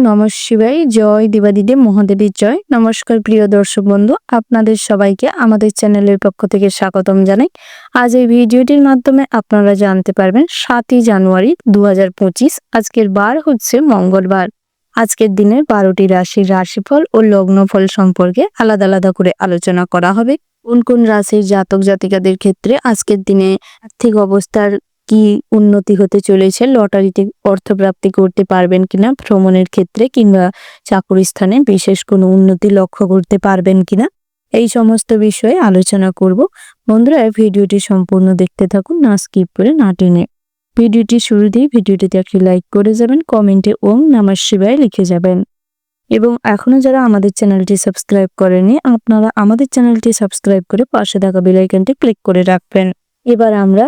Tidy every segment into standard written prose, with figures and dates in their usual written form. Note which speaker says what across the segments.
Speaker 1: নমঃ শিবায়। জয় দেবাদিদেব মহাদেবের জয়। নমস্কার প্রিয় দর্শক বন্ধু, আপনাদের সবাইকে আমাদের চ্যানেলের পক্ষ থেকে স্বাগতম জানাই। আজ এই ভিডিওটির মাধ্যমে আপনারা জানতে পারবেন 7ই জানুয়ারি 2025, আজকের বার হচ্ছে মঙ্গলবার। আজকের দিনের 12টি রাশির রাশিফল ও লগ্নফল সম্পর্কে আলাদা আলাদা করে আলোচনা করা হবে। কোন কোন রাশির জাতক জাতিকাদের ক্ষেত্রে আজকের দিনে আর্থিক অবস্থার কি উন্নতি হতে চলেছে, লটারিতে অর্থপ্রাপ্তি করতে পারবেন কিনা, ভ্রমণের ক্ষেত্রে কিংবা চাকরি স্থানে বিশেষ কোনো উন্নতি লক্ষ্য করতে পারবেন কিনা, এই সমস্ত বিষয়ে আলোচনা করব। বন্ধুরা, ভিডিওটি সম্পূর্ণ দেখতে থাকুন, না স্কিপ করে না টেনে। ভিডিওটি শুরুতেই ভিডিওটিতে একটি লাইক করে যাবেন, কমেন্টে ওম নমঃ শিবায় লিখে যাবেন এবং এখনো যারা আমাদের চ্যানেলটি সাবস্ক্রাইব করেনি আপনারা আমাদের চ্যানেলটি সাবস্ক্রাইব করে পাশে থাকা বেল আইকনটি ক্লিক করে রাখবেন। এবার আমরা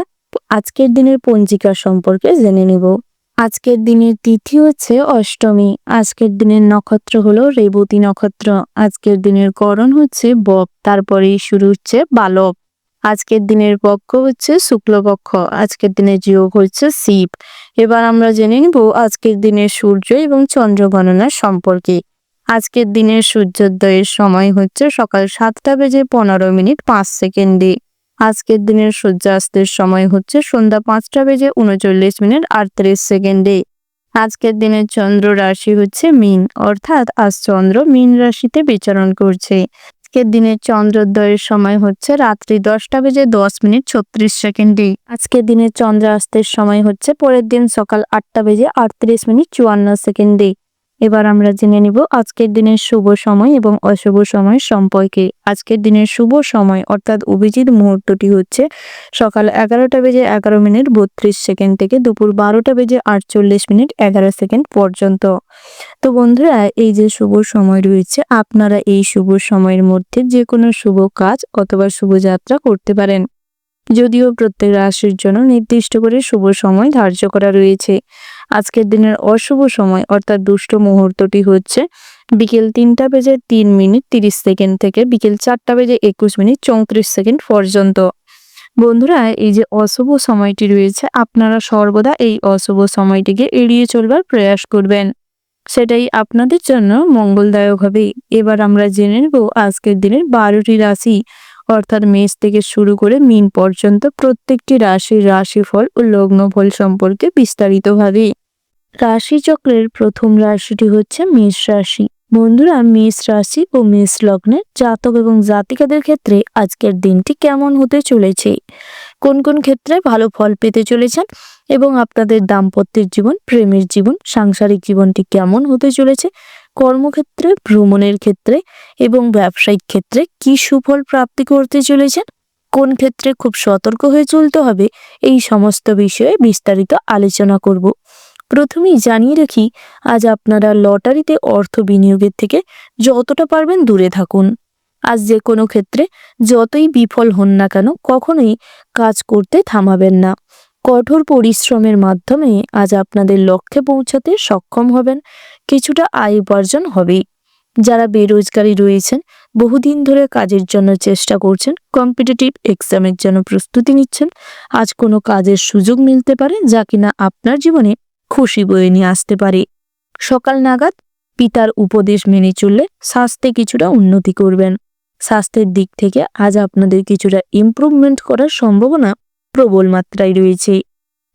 Speaker 1: আজকের দিনের পঞ্জিকা সম্পর্কে জেনে নেব। আজকের দিনের তিথি হচ্ছে অষ্টমী। আজকের দিনের নক্ষত্র হলো রেবতী নক্ষত্র। আজকের দিনের করণ হচ্ছে বক, তারপরেই শুরু হচ্ছে বালক। আজকের দিনের পক্ষ হচ্ছে শুক্লপক্ষ। আজকের দিনের যোগ হচ্ছে শিব। এবার আমরা জেনে নিব আজকের দিনের সূর্য এবং চন্দ্র গণনা সম্পর্কে। আজকের দিনের সূর্যোদয়ের সময় হচ্ছে সকাল 7:15 আজকের দিনের সূর্যাস্তের সময় হচ্ছে সন্ধ্যা 5:39 আজকের দিনের চন্দ্র রাশি হচ্ছে মীন, অর্থাৎ আজ চন্দ্র মীন রাশিতে বিচরণ করছে। আজকের দিনের চন্দ্রোদয়ের সময় হচ্ছে রাত্রি 10:10:36। আজকের দিনের চন্দ্রাস্তের সময় হচ্ছে পরের দিন সকাল 8:38:54। এবার আমরা জেনে নিব আজকের দিনের শুভ সময় এবং অশুভ সময় সম্পর্কে। আজকের দিনের শুভ সময় অর্থাৎ অভিজিৎ মুহূর্তটি হচ্ছে সকাল 11:11:32 থেকে দুপুর 12:48:11 পর্যন্ত। তো বন্ধুরা, এই যে শুভ সময় রয়েছে, আপনারা এই শুভ সময়ের মধ্যে যে কোনো শুভ কাজ অথবা শুভযাত্রা করতে পারেন। যদিও প্রত্যেক রাশির জন্য নির্দিষ্ট করে শুভ সময় ধার্য করা রয়েছে। আজকের দিনের অশুভ সময় অর্থাৎ দুষ্ট মুহূর্তটি হচ্ছে বিকেল 3:03:30 থেকে বিকেল 4:21:34 পর্যন্ত। বন্ধুরা, এই যে অশুভ সময়টি রয়েছে, আপনারা সর্বদা এই অশুভ সময়টিকে এড়িয়ে চলবার প্রয়াস করবেন, সেটাই আপনাদের জন্য মঙ্গলদায়ক হবে। এবার আমরা জেনে নেব আজকের দিনের 12টি রাশি অর্থাৎ মেষ থেকে শুরু করে মীন পর্যন্ত প্রত্যেকটি রাশির রাশিফল ও লগ্নফল সম্পর্কে বিস্তারিতভাবে। রাশিচক্রের প্রথম রাশিটি হচ্ছে মেষ রাশি। বন্ধুরা, মেষ রাশি ও মেষ লগ্নের জাতক এবং জাতিকাদের ক্ষেত্রে আজকের দিনটি কেমন হতে চলেছে, কোন কোন ক্ষেত্রে ভালো ফল পেতে চলেছেন এবং আপনাদের দাম্পত্যের জীবন, প্রেমের জীবন, সাংসারিক জীবনটি কেমন হতে চলেছে, কর্মক্ষেত্রে, ভ্রমণের ক্ষেত্রে এবং ব্যবসায়িক ক্ষেত্রে কি সুফল প্রাপ্তি করতে চলেছেন, কোন ক্ষেত্রে খুব সতর্ক হয়ে চলতে হবে, এই সমস্ত বিষয়ে বিস্তারিত আলোচনা করব। প্রথমেই জানিয়ে রাখি, আজ আপনারা লটারিতে অর্থ বিনিয়োগের থেকে যতটা পারবেন দূরে থাকুন। আজ যে কোনো ক্ষেত্রে যতই বিফল হন না কেন কখনোই কাজ করতে থামাবেন না। কঠোর পরিশ্রমের মাধ্যমে আজ আপনাদের লক্ষ্যে পৌঁছাতে সক্ষম হবেন, কিছুটা আয় উপার্জন হবে। যারা বেরোজগারি রয়েছেন, বহুদিন ধরে কাজের জন্য চেষ্টা করছেন, কম্পিটিটিভ এক্সামের জন্য প্রস্তুতি নিচ্ছেন, আজ কোনো কাজের সুযোগ মিলতে পারে যা কিনা আপনার জীবনে খুশি বয়ে নিয়ে আসতে পারে। সকাল নাগাদ পিতার উপদেশ মেনে চললে স্বাস্থ্যে কিছুটা উন্নতি করবেন। স্বাস্থ্যের দিক থেকে আজ আপনাদের কিছুটা ইমপ্রুভমেন্ট করার সম্ভাবনা প্রবল মাত্রায় রয়েছে।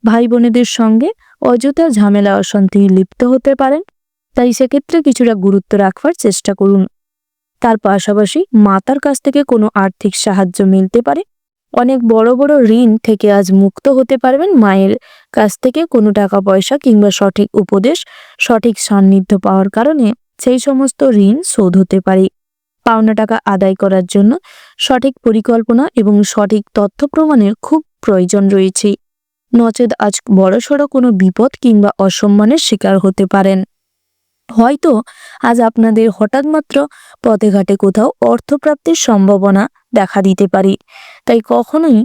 Speaker 1: ভাই বোনেদের সঙ্গে অযথা ঝামেলা অশান্তি লিপ্ত হতে পারেন, তাই সেক্ষেত্রে কিছুটা গুরুত্ব রাখবার চেষ্টা করুন। তার পাশাপাশি মাতার কাছ থেকে কোনো আর্থিক সাহায্য মিলতে পারে। অনেক বড় বড় ঋণ থেকে আজ মুক্ত হতে পারবেন। মায়ের কাছ থেকে কোনো টাকা পয়সা কিংবা সঠিক উপদেশ, সঠিক সান্নিধ্য পাওয়ার কারণে সেই সমস্ত ঋণ শোধ হতে পারে। পাওনা টাকা আদায় করার জন্য সঠিক পরিকল্পনা এবং সঠিক তথ্য প্রমাণের খুব প্রয়োজন রয়েছে, নচেত আজ বড়সড় কোনো বিপদ কিংবা অসম্মানের শিকার হতে পারেন। হয়তো আজ আপনাদের হঠাৎ মাত্র পথে ঘাটে কোথাও অর্থপ্রাপ্তির সম্ভাবনা দেখা দিতে পারে, তাই কখনোই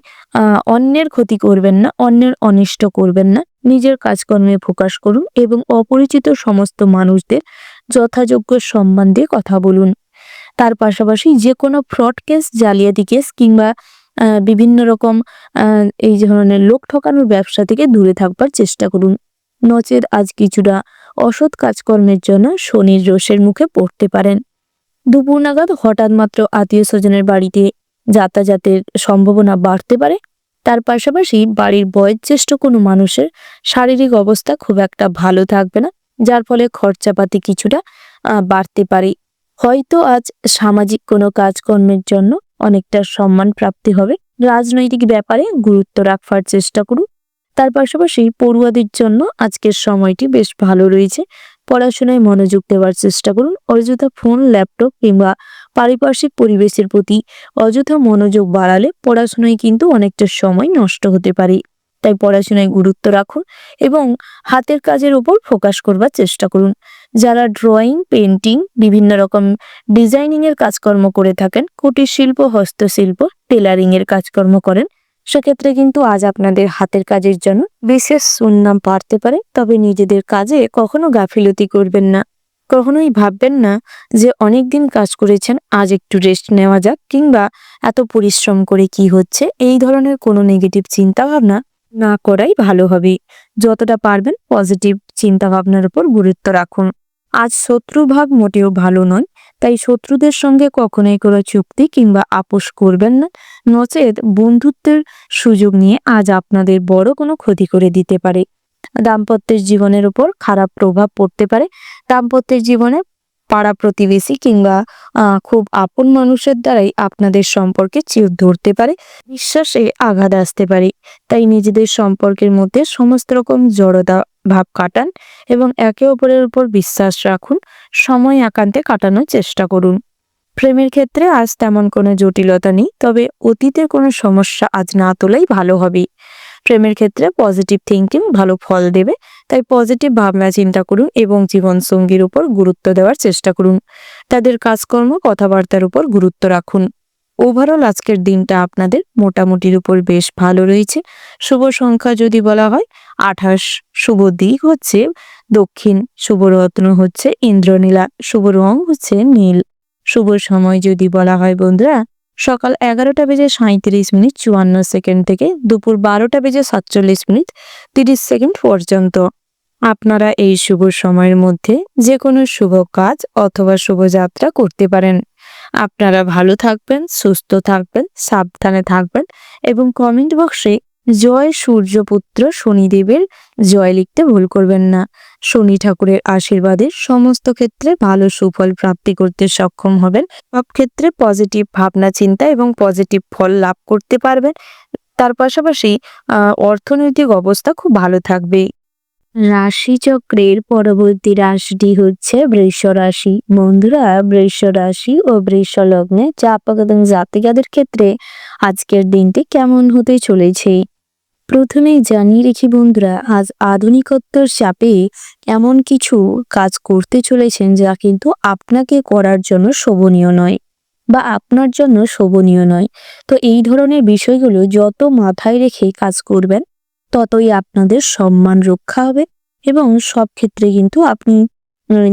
Speaker 1: অন্যের ক্ষতি করবেন না, অন্যের অনিষ্ট করবেন না। নিজের কাজকর্মে ফোকাস করুন এবং অপরিচিত সমস্ত মানুষদের যথাযোগ্য সম্মান দিয়ে কথা বলুন। তার পাশাপাশি যে কোনো ফ্রড কেস, জালিয়াতি কেস কিংবা বিভিন্ন রকম এই ধরনের লোক ঠকানোর ব্যবসা থেকে দূরে থাকবার চেষ্টা করুন, নচেত আজ কিছুটা অসৎ কাজকর্মের জন্য শনির রোষের মুখে পড়তে পারেন। দুপুর নাগাদ হঠাৎ মাত্র আত্মীয় স্বজনের বাড়িতে যাতায়াতের সম্ভাবনা বাড়তে পারে। তার পাশাপাশি বাড়ির বয়োজ্যেষ্ঠ কোনো মানুষের শারীরিক অবস্থা খুব একটা ভালো থাকবে না, যার ফলে খরচাপাতি কিছুটা বাড়তে পারে। হয়তো আজ সামাজিক কোনো কাজকর্মের জন্য অনেকটা সম্মান প্রাপ্তি হবে। রাজনৈতিক ব্যাপারে গুরুত্ব রাখবার চেষ্টা করুন। তার পাশাপাশি পড়ুয়াদের জন্য আজকের সময়টি বেশ ভালো রয়েছে। পড়াশোনায় মনোযোগ দেওয়ার চেষ্টা করুন। অযথা ফোন, ল্যাপটপ কিংবা পারিপার্শ্বিক পরিবেশের প্রতি অযথা মনোযোগ বাড়ালে পড়াশোনায় কিন্তু অনেকটা সময় নষ্ট হতে পারে। তাই পড়াশোনায় গুরুত্ব রাখুন এবং হাতের কাজের উপর ফোকাস করবার চেষ্টা করুন। যারা ড্রয়িং, পেন্টিং, বিভিন্ন রকম ডিজাইনিং এর কাজকর্ম করে থাকেন, কুটির শিল্প, হস্তশিল্প, টেলারিং এর কাজকর্ম করেন, সেক্ষেত্রে কিন্তু আজ আপনাদের হাতের কাজের জন্য বিশেষ সুনাম বাড়তে পারে। তবে নিজেদের কাজে কখনো গাফিলতি করবেন না। কখনোই ভাববেন না যে অনেকদিন কাজ করেছেন, আজ একটু রেস্ট নেওয়া যাক, কিংবা এত পরিশ্রম করে কি হচ্ছে, এই ধরনের কোনো নেগেটিভ চিন্তা ভাবনা না করাই ভালো হবে। যতটা পারবেন পজিটিভ চিন্তা ভাবনার উপর গুরুত্ব রাখুন। আজ শত্রুভাব মোটেও ভালো নয়, তাই শত্রুদের সঙ্গে কখনোই কোনো চুক্তি কিংবা আপোষ করবেন না, নচেত বন্ধুত্বের সুযোগ নিয়ে আজ আপনাদের বড় কোনো ক্ষতি করে দিতে পারে। দাম্পত্যের জীবনের উপর খারাপ প্রভাব পড়তে পারে। দাম্পত্যের জীবনে পাড়া প্রতিবেশী কিংবা খুব আপন মানুষের দ্বারাই আপনাদের সম্পর্কে চির ধরতে পারে, বিশ্বাসে আঘাত আসতে পারে। তাই নিজেদের সম্পর্কের মধ্যে সমস্ত রকম জড়তা ভাব কাটান এবং একে অপরের উপর বিশ্বাস রাখুন। সময় একান্তে কাটানোর চেষ্টা করুন। প্রেমের ক্ষেত্রে আজ তেমন কোনো জটিলতা নেই, তবে অতীতের কোনো সমস্যা আজ না তোলাই ভালো হবে। প্রেমের ক্ষেত্রে পজিটিভ থিঙ্কিং ভালো ফল দেবে, তাই পজিটিভ ভাবনা চিন্তা করুন এবং জীবনসঙ্গীর উপর গুরুত্ব দেওয়ার চেষ্টা করুন। তাদের কাজকর্ম, কথাবার্তার উপর গুরুত্ব রাখুন। ওভারঅল আজকের দিনটা আপনাদের মোটামুটির উপর বেশ ভালো রয়েছে। শুভ সংখ্যা যদি বলা হয় 28, শুভ দিক হচ্ছে দক্ষিণ, শুভ রত্ন হচ্ছে ইন্দ্রনীলা, শুভ রং হচ্ছে নীল। শুভ সময় যদি বলা হয় বন্ধুরা, সকাল 11:37:54 থেকে দুপুর 12:47:30 পর্যন্ত। আপনারা এই শুভ সময়ের মধ্যে যে কোনো শুভ কাজ অথবা শুভযাত্রা করতে পারেন। আপনারা ভালো থাকবেন, সুস্থ থাকবেন, সাবধানে থাকবেন এবং কমেন্ট বক্সে জয় সূর্যপুত্র শনিদেবের জয় লিখতে ভুল করবেন না। শনি ঠাকুরের আশীর্বাদে সমস্ত ক্ষেত্রে ভালো সুফল প্রাপ্তি করতে সক্ষম হবেন। সব ক্ষেত্রে পজিটিভ ভাবনা চিন্তা এবং পজিটিভ ফল লাভ করতে পারবেন। তার পাশাপাশি অর্থনৈতিক অবস্থা খুব ভালো থাকবে। রাশিচক্রের পরবর্তী রাশিটি হচ্ছে বৃষ রাশি। বন্ধুরা, বৃষ রাশি ও বৃষ লগ্নে জাতক এবং জাতিকাদের ক্ষেত্রে আজকের দিনটি কেমন হতে চলেছে প্রথমেই জানিয়ে রেখি বন্ধুরা, আজ আধুনিকত্বের চাপে এমন কিছু কাজ করতে চলেছেন যা কিন্তু আপনাকে করার জন্য শোভনীয় নয় বা আপনার জন্য শোভনীয় নয়। তো এই ধরনের বিষয়গুলো যত মাথায় রেখে কাজ করবেন, ততই আপনাদের সম্মান রক্ষা হবে এবং সব ক্ষেত্রে কিন্তু আপনি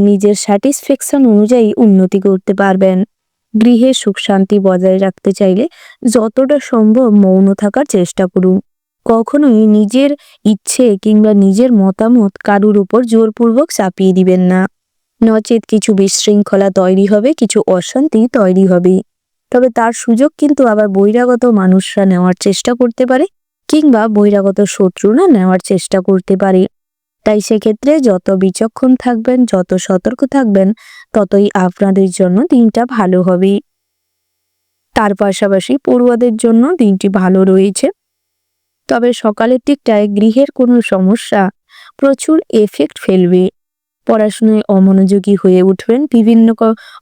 Speaker 1: নিজের স্যাটিসফ্যাকশন অনুযায়ী উন্নতি করতে পারবেন। গৃহে সুখ শান্তি বজায় রাখতে চাইলে যতটা সম্ভব মৌন থাকার চেষ্টা করুন। কখনোই নিজের ইচ্ছে কিংবা নিজের মতামত কারুর উপর জোরপূর্বক চাপিয়ে দিবেন না, নচেত কিছু বিশৃঙ্খলা তৈরি হবে, কিছু অশান্তি তৈরি হবে। তবে তার সুযোগ কিন্তু আবার বহিরাগত মানুষরা নেওয়ার চেষ্টা করতে পারে কিংবা বহিরাগত শত্রুরা নেওয়ার চেষ্টা করতে পারে। তাই সেক্ষেত্রে যত বিচক্ষণ থাকবেন, যত সতর্ক থাকবেন, ততই আপনাদের জন্য দিনটা ভালো হবে। তার পাশাপাশি পড়ুয়াদের জন্য দিনটি ভালো রয়েছে, তবে সকালের দিকটায় গৃহের কোনো সমস্যা প্রচুর এফেক্ট ফেলবে। পড়াশোনায় অমনোযোগী হয়ে উঠবেন। বিভিন্ন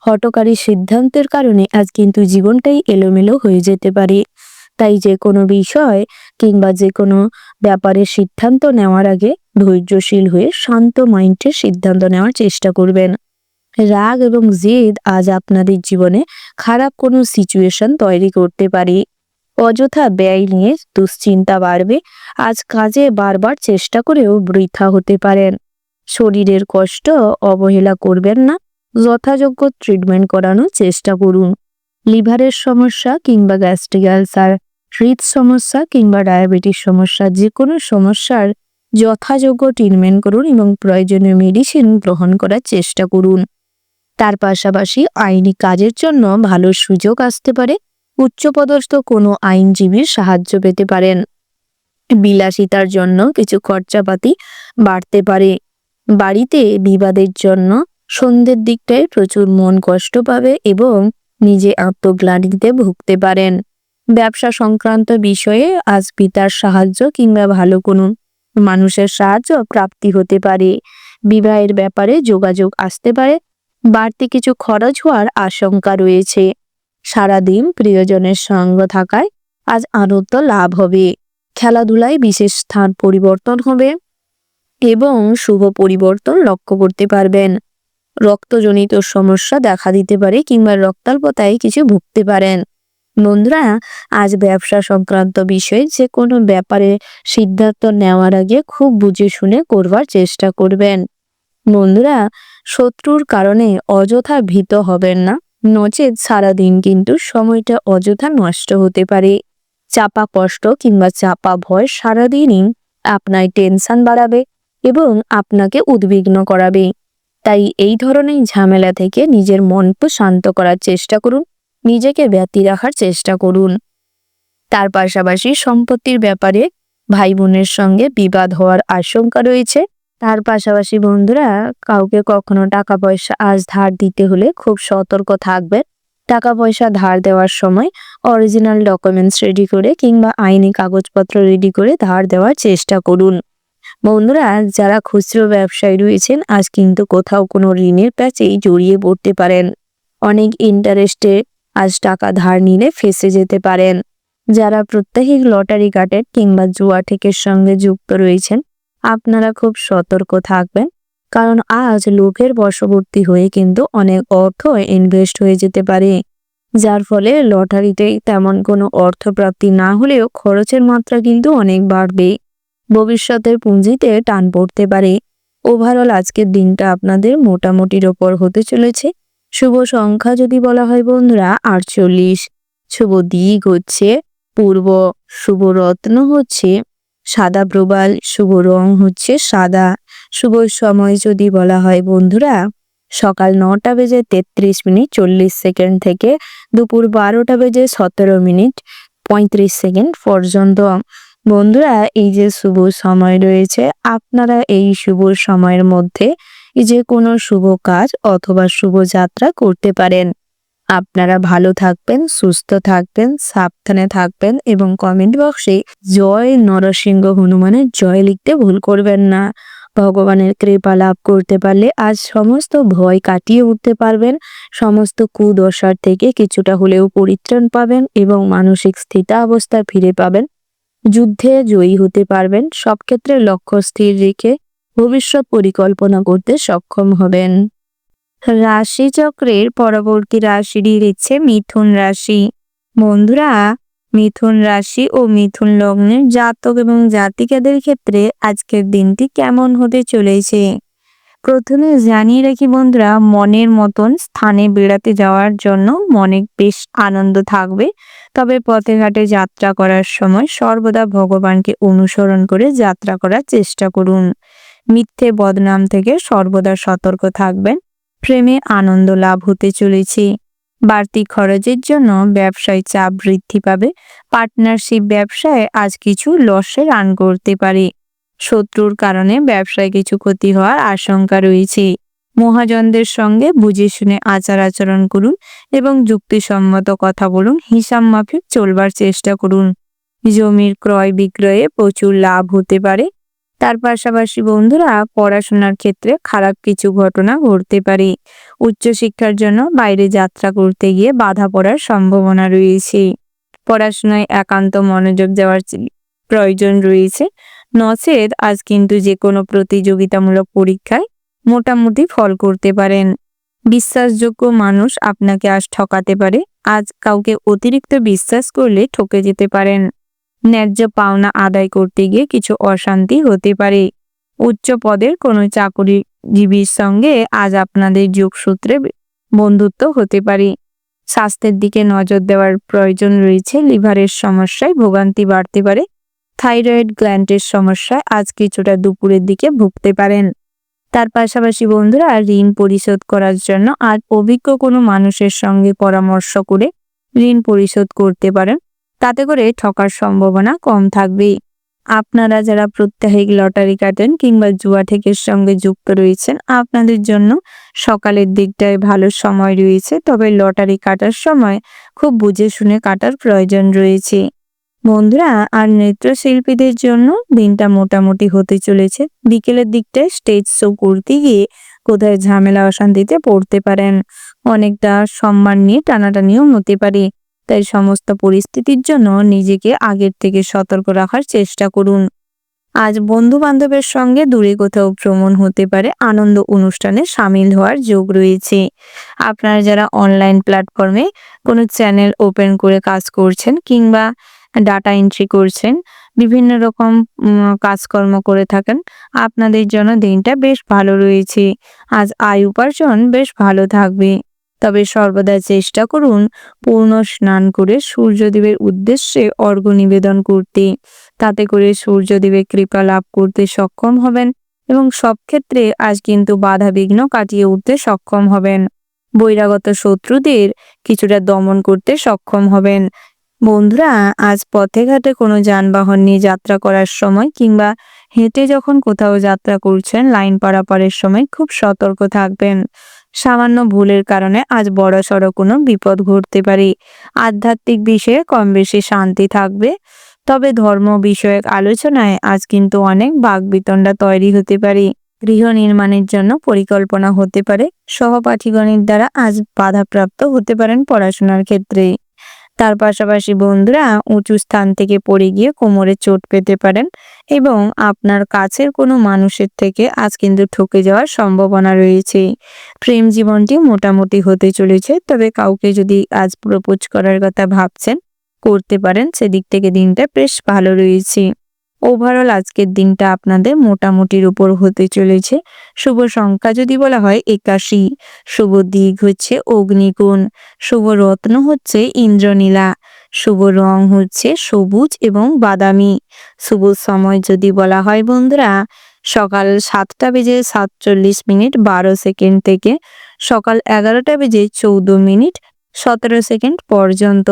Speaker 1: হঠকারী সিদ্ধান্তের কারণে আজ কিন্তু জীবনটাই এলোমেলো হয়ে যেতে পারে। তাই যে কোনো বিষয় কিংবা যে কোনো ব্যাপারে সিদ্ধান্ত নেওয়ার আগে ধৈর্যশীল হয়ে শান্ত মাইন্ডে সিদ্ধান্ত নেওয়ার চেষ্টা করবেন। রাগ এবং জেদ আজ আপনাদের জীবনে খারাপ কোনো সিচুয়েশন তৈরি করতে পারে। অযথা ব্যয় নিয়ে দুশ্চিন্তা বাড়বে। আজ কাজে বারবার চেষ্টা করেও বৃথা হতে পারেন। শরীরের কষ্ট অবহেলা করবেন না, যথাযোগ্য ট্রিটমেন্ট করানোর চেষ্টা করুন। লিভারের সমস্যা কিংবা গ্যাস্ট্রিক আলসার, হৃদ সমস্যা কিংবা ডায়াবেটিস সমস্যা, যে কোনো সমস্যার যথাযোগ্য ট্রিটমেন্ট করুন এবং প্রয়োজনীয় মেডিসিন গ্রহণ করার চেষ্টা করুন। তার পাশাপাশি আইনি কাজের জন্য ভালো সুযোগ আসতে পারে। উচ্চপদস্থ কোনো আইনজীবীর সাহায্য পেতে পারেন। বিলাসিতার জন্য কিছু খরচাপাতি বাড়তে পারে। বাড়িতে বিবাদের জন্য সন্ধ্যের দিকটায় প্রচুর মন কষ্ট পাবে এবং নিজে আত্মগ্লানিতে ভুগতে পারেন। ব্যবসা সংক্রান্ত বিষয়ে আজ পিতার সাহায্য কিংবা ভালো কোনো মানুষের সাহায্য প্রাপ্তি হতে পারে। বিবাহের ব্যাপারে যোগাযোগ আসতে পারে। বাড়তি কিছু খরচ হওয়ার আশঙ্কা রয়েছে। সারাদিন প্রিয়জনের সঙ্গ থাকায় আজ আনন্দ লাভ হবে। খেলাধুলায় বিশেষ স্থান পরিবর্তন হবে এবং শুভ পরিবর্তন লক্ষ্য করতে পারবেন। রক্তজনিত সমস্যা দেখা দিতে পারে কিংবা রক্তাল্পতায় কিছু ভুগতে পারেন। বন্ধুরা, আজ ব্যবসা সংক্রান্ত বিষয়ে যে কোনো ব্যাপারে সিদ্ধান্ত নেওয়ার আগে খুব বুঝে শুনে করবার চেষ্টা করবেন। বন্ধুরা, শত্রুর কারণে অযথা ভীত হবেন না, নচেৎ সারাদিন কিন্তু সময়টা অযথা নষ্ট হতে পারে। চাপা কষ্ট কিংবা চাপা ভয় সারাদিনই আপনার টেনশন বাড়াবে এবং আপনাকে উদ্বিগ্ন করাবে। তাই এই ধরনের ঝামেলা থেকে নিজের মনকে শান্ত করার চেষ্টা করুন, নিজেকে ব্যতি রাখার চেষ্টা করুন। তার পাশাপাশি সম্পত্তির ব্যাপারে ভাই বোনের সঙ্গে বিবাদ হওয়ার আশঙ্কা রয়েছে। তার পাশাপাশি বন্ধুরা, কাউকে কখনো টাকা পয়সা আজ ধার দিতে হলে খুব সতর্ক থাকবেন। টাকা পয়সা ধার দেওয়ার সময় অরিজিনাল ডকুমেন্টস রেডি করে কিংবা আইনি কাগজপত্র রেডি করে ধার দেওয়ার চেষ্টা করুন। বন্ধুরা, যারা খুচরো ব্যবসায়ী রয়েছেন আজ কিন্তু কোথাও কোনো ঋণের প্যাচেই জড়িয়ে পড়তে পারেন। অনেক ইন্টারেস্টে আজ টাকা ধার নিলে ফেঁসে যেতে পারেন। যারা প্রত্যেক লটারি কাটেন কিংবা জুয়া ঠেকের সঙ্গে যুক্ত রয়েছেন আপনারা খুব সতর্ক থাকবেন, কারণ আজ লোভের বশবর্তী হয়ে কিন্তু অনেক অর্থ ইনভেস্ট হয়ে যেতে পারে, যার ফলে লটারিতে তেমন কোনো অর্থপ্রাপ্তি না হলেও খরচের মাত্রা কিন্তু অনেক বাড়বে। ভবিষ্যতের পুঁজিতে টান পড়তে পারে। ওভারঅল আজকের দিনটা আপনাদের মোটামুটির ওপর হতে চলেছে। শুভ সংখ্যা যদি বলা হয় বন্ধুরা 48, শুভ দিক হচ্ছে পূর্ব, শুভ রত্ন হচ্ছে সাদা প্রবাল, শুভ রং হচ্ছে সাদা। শুভ সময় যদি বলা হয় বন্ধুরা সকাল 9টা বেজে 33 মিনিট 40 সেকেন্ড থেকে দুপুর 12টা বেজে 17 মিনিট 35 সেকেন্ড পর্যন্ত। বন্ধুরা, এই যে শুভ সময় রয়েছে আপনারা এই শুভ সময়ের মধ্যে যে কোনো শুভ কাজ অথবা শুভ যাত্রা করতে পারেন। আপনারা ভালো থাকবেন, সুস্থ থাকবেন, সাবধানে থাকবেন এবং কমেন্ট বক্সে জয় নরসিংহ হনুমানের জয় লিখতে ভুল করবেন না। ভগবানের কৃপা লাভ করতে পারলে আজ সমস্ত ভয় কাটিয়ে উঠতে পারবেন, সমস্ত কুদশার থেকে কিছুটা হলেও পরিত্রাণ পাবেন এবং মানসিক স্থিতাবস্থা ফিরে পাবেন। যুদ্ধে জয়ী হতে পারবেন। সব ক্ষেত্রে লক্ষ্য স্থির রেখে ভবিষ্যৎ পরিকল্পনা করতে সক্ষম হবেন। রাশিচক্রের পরবর্তী রাশিটি হচ্ছে মিথুন রাশি। বন্ধুরা, মিথুন রাশি ও মিথুন লগ্নের জাতক এবং জাতিকাদের ক্ষেত্রে আজকের দিনটি কেমন হতে চলেছে প্রথমে জানিয়ে রাখি বন্ধুরা, মনের মতন স্থানে বেড়াতে যাওয়ার জন্য মনে বেশ আনন্দ থাকবে। তবে পথে ঘাটে যাত্রা করার সময় সর্বদা ভগবানকে অনুসরণ করে যাত্রা করার চেষ্টা করুন। মিথ্যে বদনাম থেকে সর্বদা সতর্ক থাকবেন। প্রেমে আনন্দ লাভ হতে চলেছে। বাড়তি খরচের জন্য ব্যবসায় চাপ বৃদ্ধি পাবে। পার্টনারশিপ ব্যবসায় আজ কিছু লসে রান করতে পারে। শত্রুর কারণে ব্যবসায় কিছু ক্ষতি হওয়ার আশঙ্কা রয়েছে। মহাজনদের সঙ্গে বুঝে শুনে আচার আচরণ করুন এবং যুক্তিসম্মত কথা বলুন। হিসাব মাফিক চলবার চেষ্টা করুন। জমির ক্রয় বিক্রয়ে প্রচুর লাভ হতে পারে। তার পাশাপাশি বন্ধুরা, পড়াশোনার ক্ষেত্রে খারাপ কিছু ঘটনা ঘটতে পারে। উচ্চশিক্ষার জন্য বাইরে যাত্রা করতে গিয়ে বাধা পড়ার সম্ভাবনা রয়েছে। পড়াশোনায় একান্ত মনোযোগ দেওয়ার প্রয়োজন রয়েছে, নচেৎ আজ কিন্তু যে কোনো প্রতিযোগিতামূলক পরীক্ষায় মোটামুটি ফল করতে পারেন। বিশ্বাসযোগ্য মানুষ আপনাকে আজ ঠকাতে পারে। আজ কাউকে অতিরিক্ত বিশ্বাস করলে ঠকে যেতে পারেন। ন্যায্য পাওনা আদায় করতে গিয়ে কিছু অশান্তি হতে পারে। উচ্চ পদের কোনো চাকরিজীবীর সঙ্গে আজ আপনাদের যোগসূত্রে বন্ধুত্ব হতে পারে। স্বাস্থ্যের দিকে নজর দেওয়ার প্রয়োজন রয়েছে। লিভারের সমস্যায় ভোগান্তি বাড়তে পারে। থাইরয়েড গ্ল্যান্ডের সমস্যায় আজ কিছুটা দুপুরের দিকে ভুগতে পারেন। তার পাশাপাশি বন্ধুরা, ঋণ পরিশোধ করার জন্য আজ অভিজ্ঞ কোনো মানুষের সঙ্গে পরামর্শ করে ঋণ পরিশোধ করতে পারেন। তাতে করে ঠকার সম্ভাবনা কম থাকবে। আপনারা যারা প্রত্যাহিক লটারি কাটেন কিংবা জুয়া ঠেকের সঙ্গে যুক্ত রয়েছেন, আপনাদের জন্য সকালের দিকটায় ভালো সময় রয়েছে, তবে লটারি কাটার সময় খুব বুঝে শুনে কাটার প্রয়োজন রয়েছে। বন্ধুরা, আর নৃত্যশিল্পীদের জন্য দিনটা মোটামুটি হতে চলেছে। বিকেলের দিকটায় স্টেজ শো করতে গিয়ে কোথায় ঝামেলা অশান্তিতে পড়তে পারেন, অনেকটা সম্মান নিয়ে টানাটানিও হতে পারে। তাই সমস্ত পরিস্থিতির জন্য নিজেকে আগের থেকে সতর্ক রাখার চেষ্টা করুন। আজ বন্ধু বান্ধবের সঙ্গে দূরে কোথাও ভ্রমণ হতে পারে, আনন্দ অনুষ্ঠানে সামিল হওয়ার যোগ রয়েছে। আপনারা যারা অনলাইন প্ল্যাটফর্মে কোনো চ্যানেল ওপেন করে কাজ করছেন কিংবা ডাটা এন্ট্রি করছেন, বিভিন্ন রকম কাজকর্ম করে থাকেন, আপনাদের জন্য দিনটা বেশ ভালো রয়েছে। আজ আয় উপার্জন বেশ ভালো থাকবে। তবে সর্বদা চেষ্টা করুন পূর্ণ স্নান করে সূর্যদেবের উদ্দেশ্যে অর্ঘ্য নিবেদন করতে। তাতে করে সূর্যদেবের কৃপা লাভ করতে সক্ষম হবেন এবং সব ক্ষেত্রে আজ কিন্তু বাধা বিঘ্ন কাটিয়ে উঠতে সক্ষম হবেন। বহিরাগত শত্রুদের কিছুটা দমন করতে সক্ষম হবেন। বন্ধুরা, আজ পথে ঘাটে কোনো যানবাহন নিয়ে যাত্রা করার সময় কিংবা হেঁটে যখন কোথাও যাত্রা করছেন, লাইন পারাপারের সময় খুব সতর্ক থাকবেন। সামান্য ভুলের কারণে আজ বড়সড় কোনো বিপদ ঘটতে পারে। আধ্যাত্মিক বিষয়ে কম বেশি শান্তি থাকবে, তবে ধর্ম বিষয়ক আলোচনায় আজ কিন্তু অনেক বাকবিতণ্ডা তৈরি হতে পারে। গৃহ নির্মাণের জন্য পরিকল্পনা হতে পারে। সহপাঠীগণের দ্বারা আজ বাধাপ্রাপ্ত হতে পারেন পড়াশোনার ক্ষেত্রে। তার পাশাপাশি বন্ধুরা, উঁচু স্থান থেকে পড়ে গিয়ে কোমরে চোট পেতে পারেন এবং আপনার কাছের কোনো মানুষের থেকে আজ কিন্তু ঠকে যাওয়ার সম্ভাবনা রয়েছে। প্রেম জীবনটি মোটামুটি হতে চলেছে, তবে কাউকে যদি আজ প্রপোজ করার কথা ভাবছেন, করতে পারেন। সেদিক থেকে দিনটা বেশ ভালো রয়েছে। ওভারঅল আজকের দিনটা আপনাদের মোটামুটির উপর হতে চলেছে। শুভ সংখ্যা যদি বলা হয় 81, শুভ দিক হচ্ছে অগ্নিকোণ, শুভ রত্ন হচ্ছে ইন্দ্রনীলা, শুভ রং হচ্ছে সবুজ এবং বাদামি। শুভ সময় যদি বলা হয় বন্ধুরা, সকাল 7:47:12 থেকে সকাল 11:14 পর্যন্ত।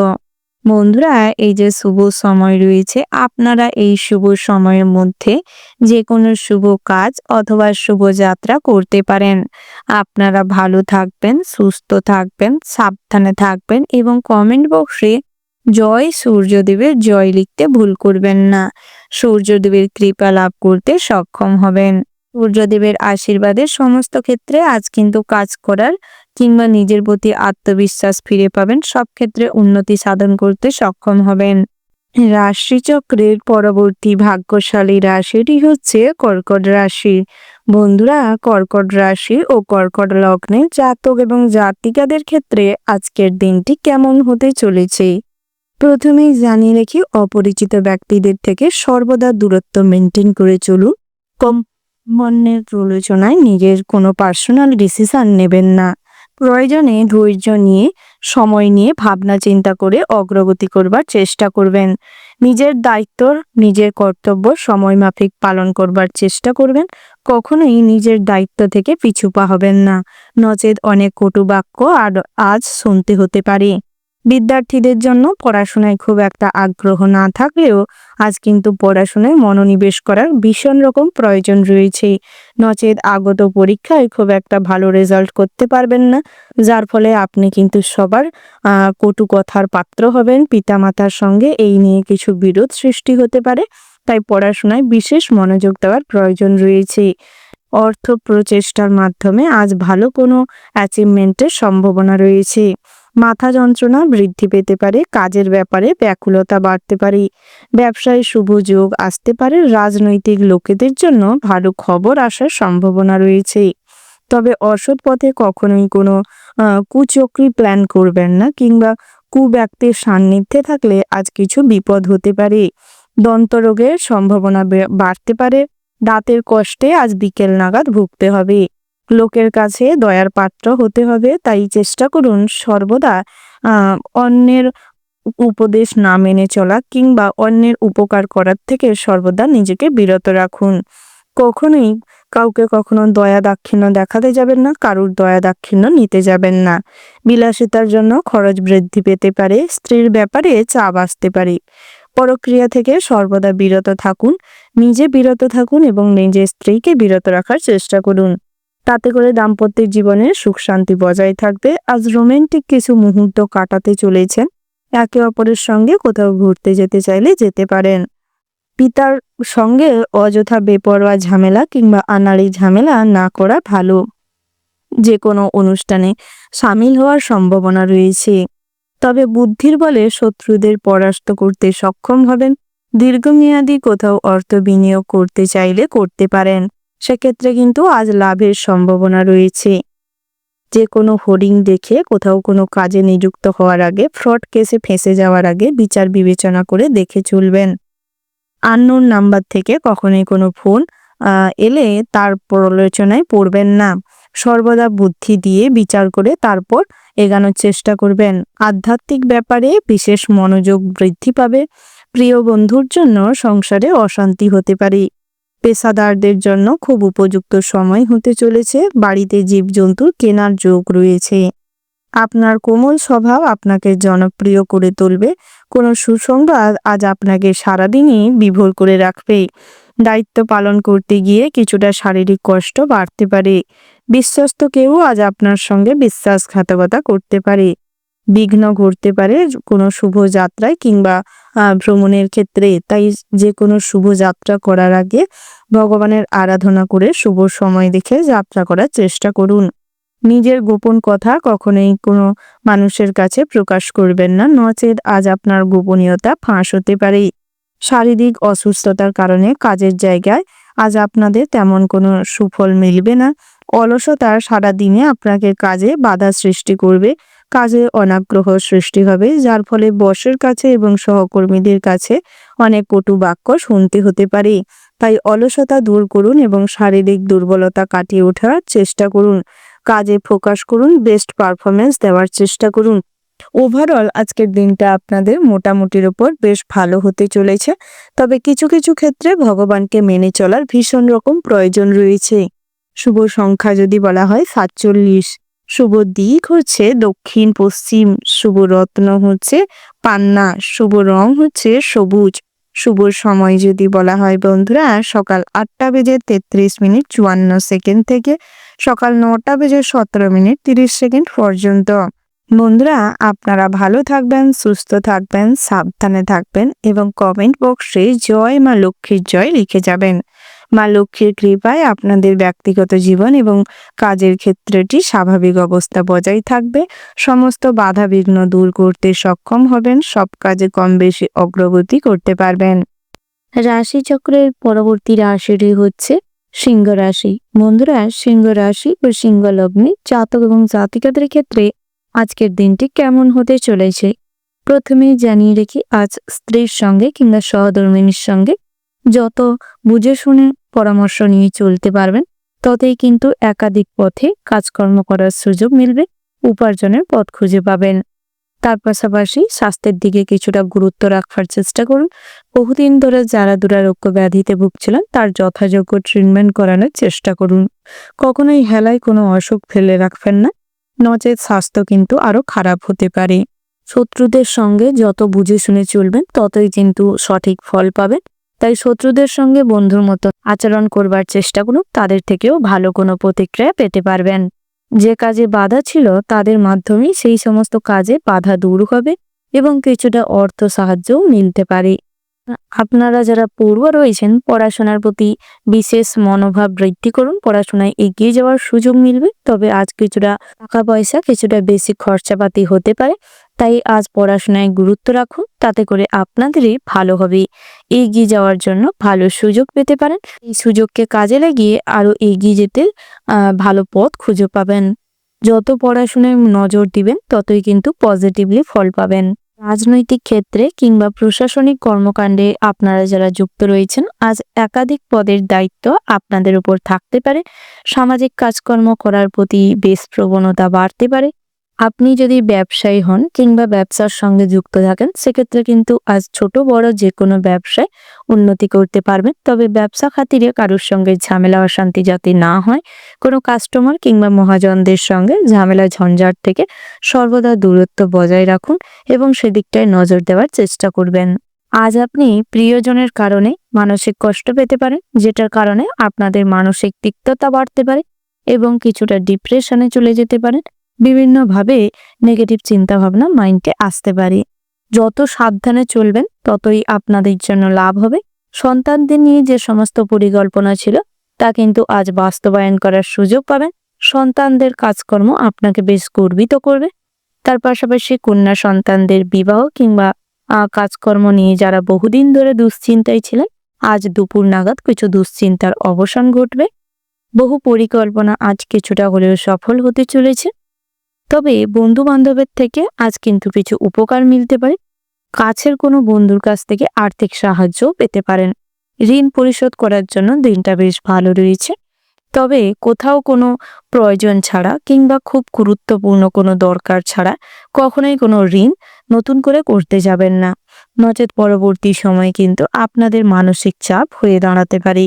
Speaker 1: বন্ধুরা, এই যে শুভ সময় রয়েছে, আপনারা এই শুভ সময়ের মধ্যে যে কোনো শুভ কাজ অথবা শুভ যাত্রা করতে পারেন। আপনারা ভালো থাকবেন, সুস্থ থাকবেন, সাবধানে থাকবেন এবং কমেন্ট বক্সে জয় সূর্যদেবের জয় লিখতে ভুল করবেন না। সূর্যদেবের কৃপা লাভ করতে সক্ষম হবেন। সূর্যদেবের আশীর্বাদে সমস্ত ক্ষেত্রে আজ কিন্তু কাজ করার কিংবা নিজের প্রতি আত্মবিশ্বাস ফিরে পাবেন। সব ক্ষেত্রে উন্নতি সাধন করতে সক্ষম হবেন। রাশিচক্রের পরবর্তী ভাগ্যশালী রাশিটি হচ্ছে কর্কট রাশি। বন্ধুরা, কর্কট রাশি ও কর্কট লগ্নে জাতক এবং জাতিকাদের ক্ষেত্রে আজকের দিনটি কেমন হতে চলেছে। প্রথমেই জানিয়ে রাখি, অপরিচিত ব্যক্তিদের থেকে সর্বদা দূরত্ব মেনটেন করে চলুন। কম মনের প্রলোচনায় নিজের কোনো পার্সোনাল ডিসিশন নেবেন না। প্রয়োজনে ধৈর্য নিয়ে, সময় নিয়ে ভাবনা চিন্তা করে অগ্রগতি করবার চেষ্টা করবেন। নিজের দায়িত্ব, নিজের কর্তব্য সময় মাফিক পালন করবার চেষ্টা করবেন। কখনোই নিজের দায়িত্ব থেকে পিছু পা হবেন না, নচেত অনেক কটু বাক্য আজ শুনতে হতে পারে। বিদ্যার্থীদের জন্য পড়াশোনায় খুব একটা আগ্রহ না থাকলেও আজ কিন্তু পড়াশোনায় মনোনিবেশ করার ভীষণ রকম প্রয়োজন রয়েছে, নচেত আগত পরীক্ষায় খুব একটা ভালো রেজাল্ট করতে পারবেন না, যার ফলে আপনি কিন্তু সবার কটু কথার পাত্র হবেন। পিতামাতার সঙ্গে এই নিয়ে কিছু বিরোধ সৃষ্টি হতে পারে, তাই পড়াশোনায় বিশেষ মনোযোগ দেওয়ার প্রয়োজন রয়েছে। অর্থ প্রচেষ্টার মাধ্যমে আজ ভালো কোনো অ্যাচিভমেন্টের সম্ভাবনা রয়েছে। মাথা যন্ত্রণা বৃদ্ধি পেতে পারে, কাজের ব্যাপারে ব্যাকুলতা বাড়তে পারে, ব্যবসায় শুভ যোগ আসতে পারে, রাজনৈতিক লোকেদের জন্য ভালো খবর আসার সম্ভাবনা রয়েছে। তবে অসৎ পথে কখনোই কোনো কুচক্রি প্ল্যান করবেন না কিংবা কুব্যক্তির সান্নিধ্যে থাকলে আজ কিছু বিপদ হতে পারে। দন্তরোগের সম্ভাবনা বাড়তে পারে, দাঁতের কষ্টে আজ বিকেল নাগাদ ভুগতে হবে। লোকের কাছে দয়ার পাত্র হতে হবে, তাই চেষ্টা করুন সর্বদা অন্যের উপদেশ না মেনে চলা কিংবা অন্যের উপকার করার থেকে সর্বদা নিজেকে বিরত রাখুন। কখনোই কাউকে কখনো দয়া দাক্ষিণ্য দেখাতে যাবেন না, কারুর দয়া দাক্ষিণ্য নিতে যাবেন না। বিলাসিতার জন্য খরচ বৃদ্ধি পেতে পারে, স্ত্রীর ব্যাপারে চাপ আসতে পারে। পরক্রিয়া থেকে সর্বদা বিরত থাকুন, নিজে বিরত থাকুন এবং নিজের স্ত্রীকে বিরত রাখার চেষ্টা করুন। তাতে করে দাম্পত্য জীবনে সুখ শান্তি বজায় থাকবে। আজ রোমান্টিক কিছু মুহূর্ত কাটাতে চলেছেন। একে অপরের সঙ্গে কোথাও ঘুরতে যেতে চাইলে যেতে পারেন। পিতার সঙ্গে অযথা বেপরোয়া ঝামেলা কিংবা আনাড়ি ঝামেলা না করা ভালো। যে কোনো অনুষ্ঠানে সামিল হওয়ার সম্ভাবনা রয়েছে, তবে বুদ্ধির বলে শত্রুদের পরাস্ত করতে সক্ষম হবেন। দীর্ঘমেয়াদী কোথাও অর্থ বিনিয়োগ করতে চাইলে করতে পারেন, সেক্ষেত্রে কিন্তু আজ লাভের সম্ভাবনা রয়েছে। যে কোনো হোর্ডিং দেখে কোথাও কোনো কাজে নিযুক্ত হওয়ার আগে, ফ্রড কেসে ফেঁসে যাওয়ার আগে বিচার বিবেচনা করে দেখে চলবেন। আননোন নাম্বার থেকে কখনোই কোনো ফোন এলে তার প্ররোচনায় পড়বেন না। সর্বদা বুদ্ধি দিয়ে বিচার করে তারপর এগানোর চেষ্টা করবেন। আধ্যাত্মিক ব্যাপারে বিশেষ মনোযোগ বৃদ্ধি পাবে। প্রিয় বন্ধুর জন্য সংসারে অশান্তি হতে পারে। পেশাদারদের জন্য খুব উপযুক্ত সময় হতে চলেছে। বাড়িতে জীবজন্তুর কেনার যোগ রয়েছে। আপনার কোমল স্বভাব আপনাকে জনপ্রিয় করে তুলবে। কোনো সুসংবাদ আজ আপনাকে সারাদিনই বিভোর করে রাখবে। দায়িত্ব পালন করতে গিয়ে কিছুটা শারীরিক কষ্ট বাড়তে পারে। বিশ্বস্ত কেউ আজ আপনার সঙ্গে বিশ্বাসঘাতকতা করতে পারে। বিঘ্ন ঘটতে পারে কোনো শুভ যাত্রায় কিংবা ভ্রমণের ক্ষেত্রে। তাই যে কোনো শুভ যাত্রা করার আগে ভগবানের আরাধনা করে শুভ সময় দেখে যাত্রা করার চেষ্টা করুন। নিজের গোপন কথা কখনোই কোনো মানুষের কাছে প্রকাশ করবেন না, নচেৎ আজ আপনার গোপনীয়তা ফাঁস হতে পারে। শারীরিক অসুস্থতার কারণে কাজের জায়গায় আজ আপনাদের তেমন কোনো সুফল মিলবে না। অলসতা সারা দিনে আপনাকে কাজে বাধা সৃষ্টি করবে। কাজে অনাগ্রহ সৃষ্টি হবে, যার ফলে বসের কাছে এবং সহকর্মীদের কাছে অনেক কটু বাক্য শুনতে হতে পারে। তাই অলসতা দূর করুন এবং শারীরিক দুর্বলতা কাটিয়ে ওঠার চেষ্টা করুন। কাজে ফোকাস করুন, বেস্ট পারফরমেন্স দেওয়ার চেষ্টা করুন। ওভারঅল আজকের দিনটা আপনাদের মোটামুটির ওপর বেশ ভালো হতে চলেছে। তবে কিছু কিছু ক্ষেত্রে ভগবানকে মেনে চলার ভীষণ রকম প্রয়োজন রয়েছে। শুভ সংখ্যা যদি বলা হয় 47, শুভ দিক হচ্ছে দক্ষিণ পশ্চিম, শুভ রত্ন হচ্ছে পান্না, শুভ রং হচ্ছে সবুজ। শুভ সময় যদি বলা হয় বন্ধুরা, সকাল 8:33:54 থেকে সকাল 9:17:30 পর্যন্ত। বন্ধুরা, আপনারা ভালো থাকবেন, সুস্থ থাকবেন, সাবধানে থাকবেন এবং কমেন্ট বক্সে জয় মা লক্ষ্মীর জয় লিখে যাবেন। মা লক্ষ্মীর কৃপায় আপনাদের ব্যক্তিগত জীবন এবং কাজের ক্ষেত্রটি স্বাভাবিক অবস্থা বজায় থাকবে। সমস্ত বাধা বিঘ্ন দূর করতে সক্ষম হবেন। সব কাজে কম বেশি অগ্রগতি করতে পারবেন। রাশিচক্রের পরবর্তী রাশিটি হচ্ছে সিংহ রাশি। বন্ধুরা, সিংহ রাশি ও সিংহ লগ্নে জাতক এবং জাতিকাদের ক্ষেত্রে আজকের দিনটি কেমন হতে চলেছে প্রথমেই জানিয়ে রেখি, আজ স্ত্রীর সঙ্গে কিংবা সহধর্মিণীর সঙ্গে যত বুঝে শুনে পরামর্শ নিয়ে চলতে পারবেন, ততই কিন্তু একাধিক পথে কাজকর্ম করার সুযোগ মিলবে, উপার্জনের পথ খুঁজে পাবেন। তার পাশাপাশি স্বাস্থ্যের দিকে কিছুটা গুরুত্ব রাখার চেষ্টা করুন। বহুদিন ধরে যারা দুরারোগ্য ব্যাধিতে ভুগছিলেন তার যথাযোগ্য ট্রিটমেন্ট করানোর চেষ্টা করুন। কখনোই হেলায় কোনো অসুখ ফেলে রাখবেন না, নচেৎ স্বাস্থ্য কিন্তু আরো খারাপ হতে পারে। শত্রুদের সঙ্গে যত বুঝে শুনে চলবেন ততই কিন্তু সঠিক ফল পাবেন। তাই শত্রুদের সঙ্গে বন্ধুর মতো আচরণ করবার চেষ্টা করুন, তাদের থেকেও ভালো কোনো প্রতিক্রিয়া পেতে পারবেন। যে কাজে বাধা ছিল তাদের মাধ্যমেই সেই সমস্ত কাজে বাধা দূর হবে এবং কিছুটা অর্থ সাহায্যও মিলতে পারে। আপনারা যারা পড়ুয়া রয়েছেন, পড়াশোনার প্রতি বিশেষ মনোভাব বৃদ্ধি করুন, পড়াশোনায় এগিয়ে যাওয়ার সুযোগ মিলবে। তবে আজ কিছুটা টাকা পয়সা কিছুটা বেশি খরচাপাতি হতে পারে, তাই আজ পড়াশোনায় গুরুত্ব রাখুন, তাতে করে আপনাদেরই ভালো হবে। এগিয়ে যাওয়ার জন্য ভালো সুযোগ পেতে পারেন। এই সুযোগকে কাজে লাগিয়ে আরো এগিয়ে যেতে ভালো পথ খুঁজে পাবেন। যত পড়াশোনায় নজর দিবেন ততই কিন্তু পজিটিভলি ফল পাবেন। রাজনৈতিক ক্ষেত্রে কিংবা প্রশাসনিক কর্মকাণ্ডে আপনারা যারা যুক্ত রয়েছেন, আজ একাধিক পদের দায়িত্ব আপনাদের উপর থাকতে পারে। সামাজিক কাজকর্ম করার প্রতি বেশ প্রবণতা বাড়তে পারে। আপনি যদি ব্যবসায়ী হন কিংবা ব্যবসার সঙ্গে যুক্ত থাকেন, সেক্ষেত্রে কিন্তু আজ ছোট বড় যে কোনো ব্যবসায় উন্নতি করতে পারবেন। তবে ব্যবসা খাতিরে কারোর সঙ্গে ঝামেলা অশান্তি যাতে না হয়, কোনো কাস্টমার কিংবা মহাজনদের সঙ্গে ঝামেলা ঝঞ্ঝাট থেকে সর্বদা দূরত্ব বজায় রাখুন এবং সেদিকটায় নজর দেওয়ার চেষ্টা করবেন। আজ আপনি প্রিয়জনের কারণে মানসিক কষ্ট পেতে পারেন, যেটার কারণে আপনাদের মানসিক তিক্ততা বাড়তে পারে এবং কিছুটা ডিপ্রেশনে চলে যেতে পারেন। বিভিন্নভাবে নেগেটিভ চিন্তাভাবনা মাইন্ডে আসতে পারে। যত সাবধানে চলবেন ততই আপনাদের জন্য লাভ হবে। সন্তানদের নিয়ে যে সমস্ত পরিকল্পনা ছিল তা কিন্তু আজ বাস্তবায়ন করার সুযোগ পাবেন। সন্তানদের কাজকর্ম আপনাকে বেশ গর্বিত করবে। তার পাশাপাশি কন্যা সন্তানদের বিবাহ কিংবা কাজকর্ম নিয়ে যারা বহুদিন ধরে দুশ্চিন্তায় ছিলেন, আজ দুপুর নাগাদ কিছু দুশ্চিন্তার অবসান ঘটবে। বহু পরিকল্পনা আজ কিছুটা হলেও সফল হতে চলেছে। তবে বন্ধু বান্ধবের থেকে আজ কিন্তু কিছু উপকার মিলতে পারে। কাছের কোনো বন্ধুর কাছ থেকে আর্থিক সাহায্য পেতে পারেন। ঋণ পরিশোধ করার জন্য দিনটা বেশ ভালো রয়েছে। তবে কোথাও কোনো প্রয়োজন ছাড়া কিংবা খুব গুরুত্বপূর্ণ কোনো দরকার ছাড়া কখনোই কোনো ঋণ নতুন করে করতে যাবেন না, নচেৎ পরবর্তী সময়ে কিন্তু আপনাদের মানসিক চাপ হয়ে দাঁড়াতে পারে।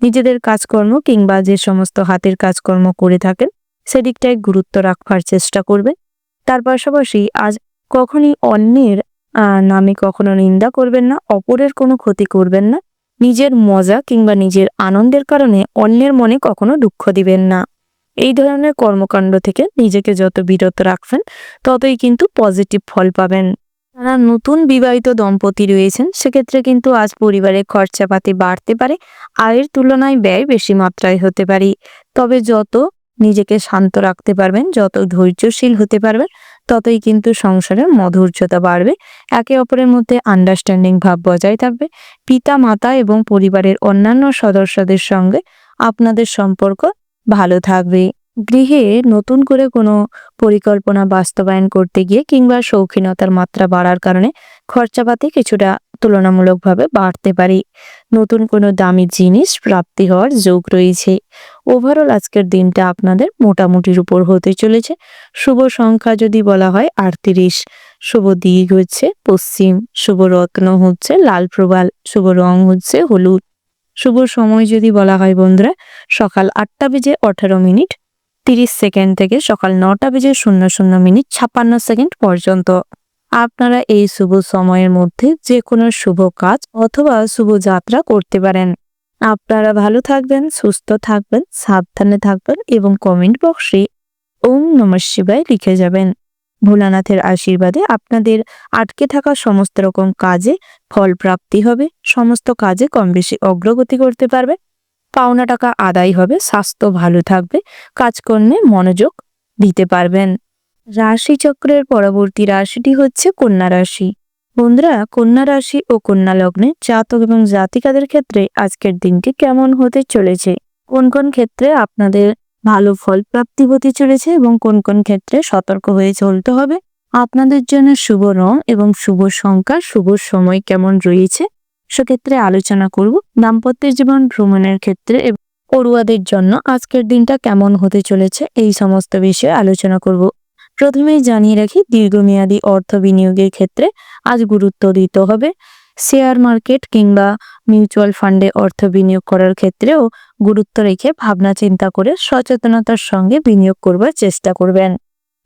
Speaker 1: নিজেদের কাজকর্ম কিংবা যে সমস্ত হাতের কাজকর্ম করে থাকেন সেদিকটায় গুরুত্ব রাখবার চেষ্টা করবেন। তার পাশাপাশি আজ কখনই অন্যের নামে কখনো নিন্দা করবেন না, অপরের কোনো ক্ষতি করবেন না। নিজের মজা কিংবা নিজের আনন্দের কারণে অন্যের মনে কখনো দুঃখ দিবেন না। এই ধরনের কর্মকাণ্ড থেকে নিজেকে যত বিরত রাখবেন ততই কিন্তু পজিটিভ ফল পাবেন। যারা নতুন বিবাহিত দম্পতি রয়েছেন সেক্ষেত্রে কিন্তু আজ পরিবারের খরচাপাতি বাড়তে পারে, আয়ের তুলনায় ব্যয় বেশি মাত্রায় হতে পারে। তবে যত নিজেকে শান্ত রাখতে পারবেন, যত ধৈর্যশীল হতে পারবেন, ততই কিন্তু সংসারের মধুর্যতা বাড়বে। একে অপরের মধ্যে আন্ডারস্ট্যান্ডিং ভাব বজায় থাকবে। পিতা মাতা এবং পরিবারের অন্যান্য সদস্যদের সঙ্গে আপনাদের সম্পর্ক ভালো থাকবে। গৃহে নতুন করে কোনো পরিকল্পনা বাস্তবায়ন করতে গিয়ে কিংবা শৌখিনতার মাত্রা বাড়ার কারণে খরচাপাতি কিছুটা তুলনামূলকভাবে বাড়তে পারে। নতুন কোনো দামি জিনিস প্রাপ্তি হওয়ার যোগ রয়েছে। ওভারঅল আজকের দিনটা আপনাদের মোটামুটির উপর হতে চলেছে। শুভ সংখ্যা যদি বলা হয় 38, শুভ দিক হচ্ছে পশ্চিম, শুভ রত্ন হচ্ছে লাল প্রবাল, শুভ রং হচ্ছে হলুদ। শুভ সময় যদি বলা হয় বন্ধুরা, সকাল 8:18:30 থেকে সকাল 9:00:00 পর্যন্ত। আপনারা এই শুভ সময়ের মধ্যে যে কোনো শুভ কাজ অথবা শুভ যাত্রা করতে পারেন। আপনারা ভালো থাকবেন, সুস্থ থাকবেন, সাবধানে থাকবেন এবং কমেন্ট বক্সে ওম নমঃ শিবায় লিখে যাবেন। ভোলানাথের আশীর্বাদে আপনাদের আটকে থাকা সমস্ত রকম কাজে ফল প্রাপ্তি হবে। সমস্ত কাজে কম বেশি অগ্রগতি করতে পারবে। পাওনা টাকা আদায় হবে, স্বাস্থ্য ভালো থাকবে, কাজকর্মে মনোযোগ দিতে পারবেন। রাশিচক্রের পরবর্তী রাশিটি হচ্ছে কন্যা রাশি। বন্ধুরা, কন্যা রাশি ও কন্যা লগ্নে জাতক এবং জাতিকাদের ক্ষেত্রে আজকের দিনটি কেমন হতে চলেছে, কোন কোন ক্ষেত্রে আপনাদের ভালো ফল প্রাপ্তি হতে চলেছে এবং কোন কোন ক্ষেত্রে সতর্ক হয়ে চলতে হবে, আপনাদের জন্য শুভ রং এবং শুভ সংখ্যা, শুভ সময় কেমন রয়েছে সেক্ষেত্রে আলোচনা করব। দাম্পত্য জীবন, ভ্রমণের ক্ষেত্রে এবং পড়ুয়াদের জন্য আজকের দিনটা কেমন হতে চলেছে এই সমস্ত বিষয়ে আলোচনা করব। প্রথমেই জানিয়ে রাখি, দীর্ঘমেয়াদী অর্থ বিনিয়োগের ক্ষেত্রে আজ গুরুত্ব দিতে হবে। শেয়ার মার্কেট কিংবা মিউচুয়াল ফান্ডে অর্থ বিনিয়োগ করার ক্ষেত্রেও গুরুত্ব রেখে ভাবনা চিন্তা করে সচেতনতার সঙ্গে বিনিয়োগ করবার চেষ্টা করবেন।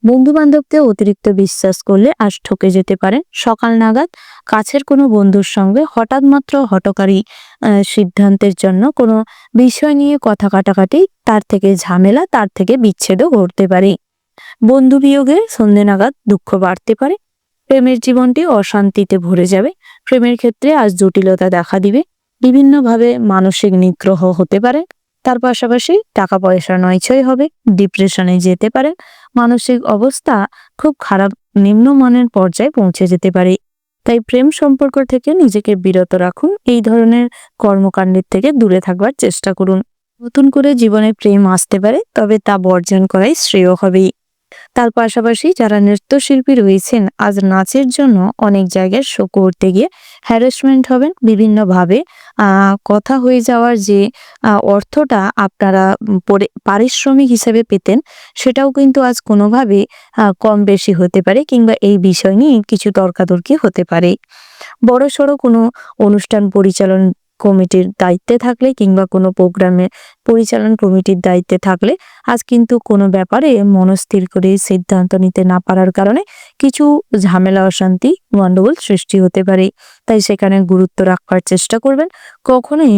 Speaker 1: বন্ধু বান্ধবকে অতিরিক্ত বিশ্বাস করলে আজ ঠকে যেতে পারেন। সকাল নাগাদ কাছের কোনো বন্ধুর সঙ্গে হঠাৎ মাত্র হঠকারী সিদ্ধান্তের জন্য কোনো বিষয় নিয়ে কথা কাটাকাটি, তার থেকে ঝামেলা, তার থেকে বিচ্ছেদও ঘটতে পারে। বন্ধু বিয়োগে সন্ধে নাগাদ দুঃখ বাড়তে পারে। প্রেমের জীবনটি অশান্তিতে ভরে যাবে। প্রেমের ক্ষেত্রে আজ জটিলতা দেখা দিবে। বিভিন্নভাবে মানসিক নিগ্রহ হতে পারে। তার পাশাপাশি টাকা পয়সা নয়ছয় হবে, ডিপ্রেশনে যেতে পারেন। মানসিক অবস্থা খুব খারাপ, নিম্নমানের পর্যায়ে পৌঁছে যেতে পারে। তাই প্রেম সম্পর্ক থেকে নিজেকে বিরত রাখুন। এই ধরনের কর্মকাণ্ডের থেকে দূরে থাকবার চেষ্টা করুন। নতুন করে জীবনে প্রেম আসতে পারে, তবে তা বর্জন করাই শ্রেয় হবে। তার পাশাপাশি যারা নৃত্যশিল্পী রয়েছেন আজ নাচের জন্য অনেক জায়গায় শো করতে গিয়ে হ্যারাসমেন্ট হবেন বিভিন্নভাবে। কথা হয়ে যাওয়ার যে অর্থটা আপনারা পারিশ্রমিক হিসেবে পেতেন, সেটাও কিন্তু আজ কোনোভাবে কম বেশি হতে পারে, কিংবা এই বিষয় নিয়ে কিছু তর্কাতর্কি হতে পারে। বড়সড় কোনো অনুষ্ঠান পরিচালন কমিটির দায়িত্বে থাকলে কিংবা কোনো প্রোগ্রামে পরিচালন কমিটির দায়িত্বে থাকলে আজ কিন্তু কোনো ব্যাপারে মনস্থির করে সিদ্ধান্ত নিতে না পারার কারণে কিছু ঝামেলা, অশান্তি, গন্ডগোল সৃষ্টি হতে পারে। তাই সেখানে গুরুত্ব রাখবার চেষ্টা করবেন। কখনোই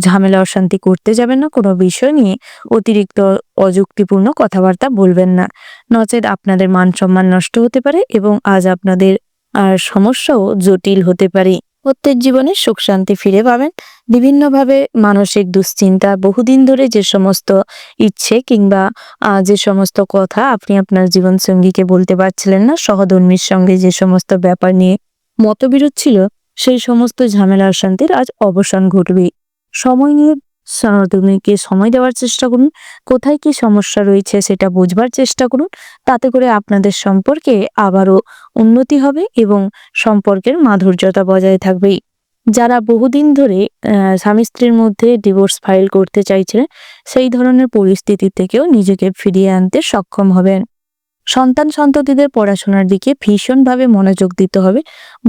Speaker 1: ঝামেলা অশান্তি করতে যাবেন না, কোনো বিষয় নিয়ে অতিরিক্ত অযুক্তিপূর্ণ কথাবার্তা বলবেন না, নচেৎ আপনাদের মান সম্মান নষ্ট হতে পারে এবং আজ আপনাদের সমস্যাও জটিল হতে পারে। প্রত্যেক জীবনে সুখ শান্তি ফিরে পাবেন। বিভিন্নভাবে মানসিক দুশ্চিন্তা, বহুদিন ধরে যে সমস্ত ইচ্ছে কিংবা যে সমস্ত কথা আপনি আপনার জীবন সঙ্গীকে বলতে পারছিলেন না, সহধর্মীর সঙ্গে যে সমস্ত ব্যাপার নিয়ে মতবিরোধ ছিল, সেই সমস্ত ঝামেলা অশান্তির আজ অবসান ঘটবে। সময় নিয়ে সহধর্মীকে সময় দেওয়ার চেষ্টা করুন। কোথায় কি সমস্যা রয়েছে সেটা বুঝবার চেষ্টা করুন। তাতে করে আপনাদের সম্পর্কে আবারও উন্নতি হবে এবং সম্পর্কের মাধুর্যতা বজায় থাকবে। যারা বহুদিন ধরে স্বামী স্ত্রীর মধ্যে ডিভোর্স ফাইল করতে চাইছিলেন, সেই ধরনের পরিস্থিতি থেকেও নিজেকে ফিরিয়ে আনতে সক্ষম হবেন। সন্তান সন্ততিদের পড়াশোনার দিকে ভীষণভাবে মনোযোগ দিতে হবে।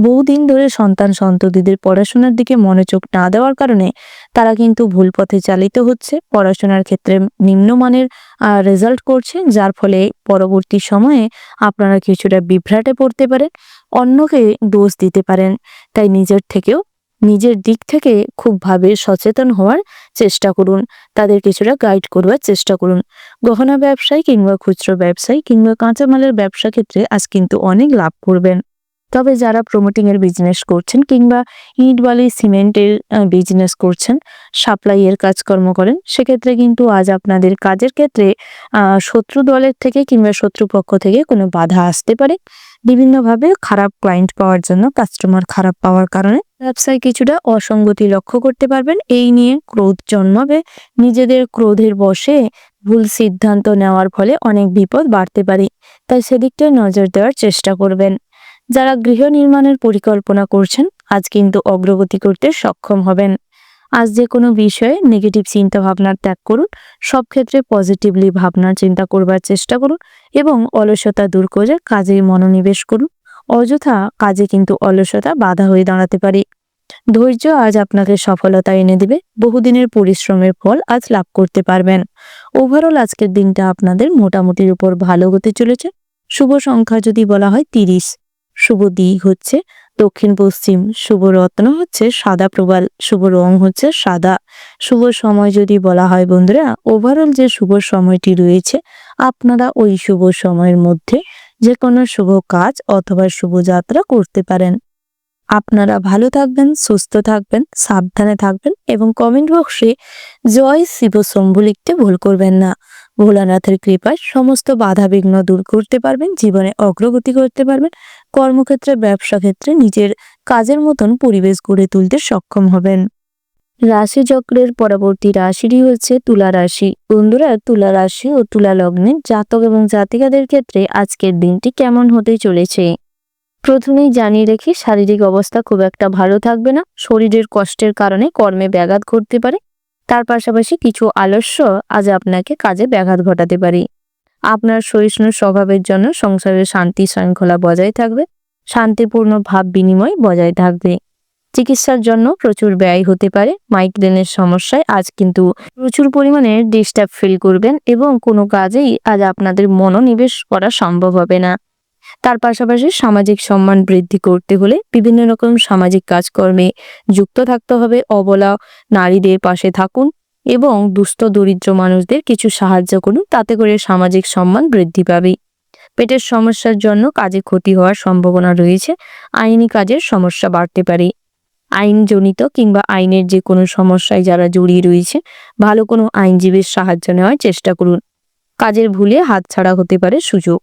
Speaker 1: বহুদিন ধরে সন্তান সন্ততিদের পড়াশোনার দিকে মনোযোগ না দেওয়ার কারণে তারা কিন্তু ভুল পথে চালিত হচ্ছে, পড়াশোনার ক্ষেত্রে নিম্নমানের রেজাল্ট করছে, যার ফলে পরবর্তী সময়ে আপনারা কিছুটা বিভ্রাটে পড়তে পারেন, অন্যকে দোষ দিতে পারেন। তাই নিজের দিক থেকে খুব ভাবে সচেতন হওয়ার চেষ্টা করুন, তাদের কিছুটা গাইড করবার চেষ্টা করুন। গহনা ব্যবসায়ী কিংবা খুচরো ব্যবসায়ী কিংবা কাঁচামালের ব্যবসা ক্ষেত্রে আজ কিন্তু অনেক লাভ করবেন। তবে যারা প্রমোটিং এর বিজনেস করছেন কিংবা ইট বালি সিমেন্টের বিজনেস করছেন, সাপ্লাইয়ের কাজকর্ম করেন, সেক্ষেত্রে কিন্তু আজ আপনাদের কাজের ক্ষেত্রে শত্রু দলের থেকে কিংবা শত্রুপক্ষ থেকে কোনো বাধা আসতে পারে। বিভিন্নভাবে খারাপ ক্লায়েন্ট পাওয়ার জন্য, কাস্টমার খারাপ পাওয়ার কারণে ব্যবসায় কিছুটা অসঙ্গতি লক্ষ্য করতে পারবেন। এই নিয়ে ক্রোধ জন্মাবে। নিজেদের ক্রোধের বশে ভুল সিদ্ধান্ত নেওয়ার ফলে অনেক বিপদ বাড়তে পারে, তাই সেদিকটায় নজর দেওয়ার চেষ্টা করবেন। যারা গৃহ নির্মাণের পরিকল্পনা করছেন আজ কিন্তু অগ্রগতি করতে সক্ষম হবেন। আজ যে কোনো বিষয়ে নেগেটিভ চিন্তা ভাবনা ত্যাগ করুন, সব ক্ষেত্রে পজিটিভলি ভাবনার চিন্তা করবার চেষ্টা করুন এবং অলসতা দূর করে কাজে মনোনিবেশ করুন। অযথা কাজে কিন্তু অলসতা বাধা হয়ে দাঁড়াতে পারে। ধৈর্য আজ আপনাকে সফলতা এনে দিবে। বহুদিনের পরিশ্রমের ফল আজ লাভ করতে পারবেন। ওভারঅল আজকের দিনটা আপনাদের মোটামুটির উপর ভালো হতে চলেছে। শুভ সংখ্যা যদি বলা হয় 30, শুভ দিক হচ্ছে দক্ষিণ পশ্চিম, শুভ রত্ন হচ্ছে সাদা প্রবাল, শুভ রং হচ্ছে সাদা। শুভ সময় যদি বলা হয় বন্ধুরা, ওভারঅল যে শুভ সময়টি রয়েছে, আপনারা ওই শুভ সময়ের মধ্যে যে কোনো শুভ কাজ অথবা শুভ যাত্রা করতে পারেন। আপনারা ভালো থাকবেন, সুস্থ থাকবেন, সাবধানে থাকবেন এবং কমেন্ট বক্সে জয় শিব শম্ভু লিখতে ভুল করবেন না। ভোলানাথের কৃপায় সমস্ত বাধা বিঘ্ন দূর করতে পারবেন, জীবনে অগ্রগতি করতে পারবেন, কর্মক্ষেত্রে, ব্যবসা ক্ষেত্রে নিজের কাজের মতন পরিবেশ গড়ে তুলতে সক্ষম হবেন। রাশিচক্রের পরবর্তী রাশিটি হচ্ছে তুলা রাশি। বন্ধুরা, তুলা রাশি ও তুলা লগ্নের জাতক এবং জাতিকাদের ক্ষেত্রে আজকের দিনটি কেমন হতে চলেছে? প্রথমেই জানিয়ে রেখে, শারীরিক অবস্থা খুব একটা ভালো থাকবে না। শরীরের কষ্টের কারণে কর্মে ব্যাঘাত ঘটতে পারে। তার পাশাপাশি কিছু আলস্য আজ আপনাকে কাজে ব্যাঘাত ঘটাতে পারে। আপনার সহিষ্ণু স্বভাবের জন্য সংসারের শান্তি শৃঙ্খলা বজায় থাকবে, শান্তিপূর্ণ ভাব বিনিময় বজায় থাকবে। চিকিৎসার জন্য প্রচুর ব্যয় হতে পারে। মাইগ্রেনের সমস্যায় আজ কিন্তু প্রচুর পরিমাণে ডিস্টার্ব ফিল করবেন এবং কোনো কাজেই আজ আপনাদের মনোনিবেশ করা সম্ভব হবে না। তার পাশাপাশি সামাজিক সম্মান বৃদ্ধি করতে হলে বিভিন্ন রকম সামাজিক কাজকর্মে যুক্ত থাকতে হবে। অবলা নারীদের পাশে থাকুন এবং দুস্থ দরিদ্র মানুষদের কিছু সাহায্য করুন, তাতে করে সামাজিক সম্মান বৃদ্ধি পাবে। পেটের সমস্যার জন্য কাজে ক্ষতি হওয়ার সম্ভাবনা রয়েছে। আইনি কাজের সমস্যা বাড়তে পারে। আইনজনিত কিংবা আইনের যে কোনো সমস্যায় যারা জড়িয়ে রয়েছে, ভালো কোনো আইনজীবীর সাহায্য নেওয়ার চেষ্টা করুন। কাজের ভুলে হাতছাড়া হতে পারে সুযোগ।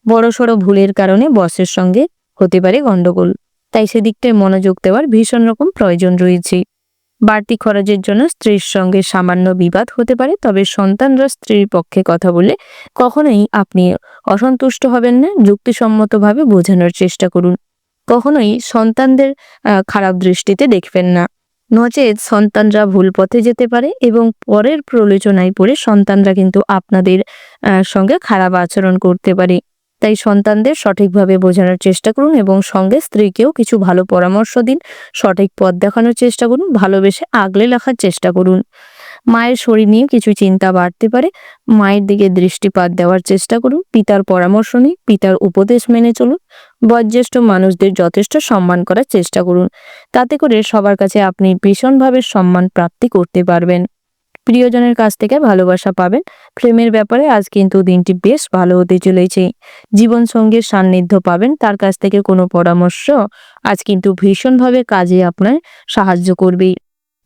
Speaker 1: বড়সড় ভুলের কারণে বসের সঙ্গে হতে পারে গন্ডগোল, তাই সেদিকটায় মনোযোগ দেওয়ার ভীষণ রকম প্রয়োজন রয়েছে। বাড়তি খরচের জন্য স্ত্রীর সঙ্গে সামান্য বিবাদ হতে পারে, তবে সন্তানরা স্ত্রীর পক্ষে কথা বললে কখনোই আপনি অসন্তুষ্ট হবেন না। যুক্তিসম্মতভাবে বোঝানোর চেষ্টা করুন। কখনোই সন্তানদের খারাপ দৃষ্টিতে দেখবেন না, নচেৎ সন্তানরা ভুল পথে যেতে পারে এবং পরের প্রলোচনায় পড়ে সন্তানরা কিন্তু আপনাদের সঙ্গে খারাপ আচরণ করতে পারে। তাই সন্তানদের সঠিকভাবে বোঝানোর চেষ্টা করুন এবং সঙ্গে স্ত্রীকেও কিছু ভালো পরামর্শ দিন। সঠিক পথ দেখানোর চেষ্টা করুন, ভালোবেসে আগলে রাখার চেষ্টা করুন। মায়ের শরীর নিয়ে কিছু চিন্তা বাড়তে পারে, মায়ের দিকে দৃষ্টিপাত দেওয়ার চেষ্টা করুন। পিতার পরামর্শ নিন, পিতার উপদেশ মেনে চলুন। বয়োজ্যেষ্ঠ মানুষদের যথেষ্ট সম্মান করার চেষ্টা করুন, তাতে করে সবার কাছে আপনি ভীষণভাবে সম্মান প্রাপ্তি করতে পারবেন। প্রিয়জনের কাছ থেকে ভালোবাসা পাবেন। প্রেমের ব্যাপারে আজ কিন্তু দিনটি বেশ ভালো হতে চলেছে। জীবন সঙ্গীর সান্নিধ্য পাবেন, তার কাছ থেকে কোনো পরামর্শ আজ কিন্তু ভীষণভাবে কাজে আপনার সাহায্য করবে।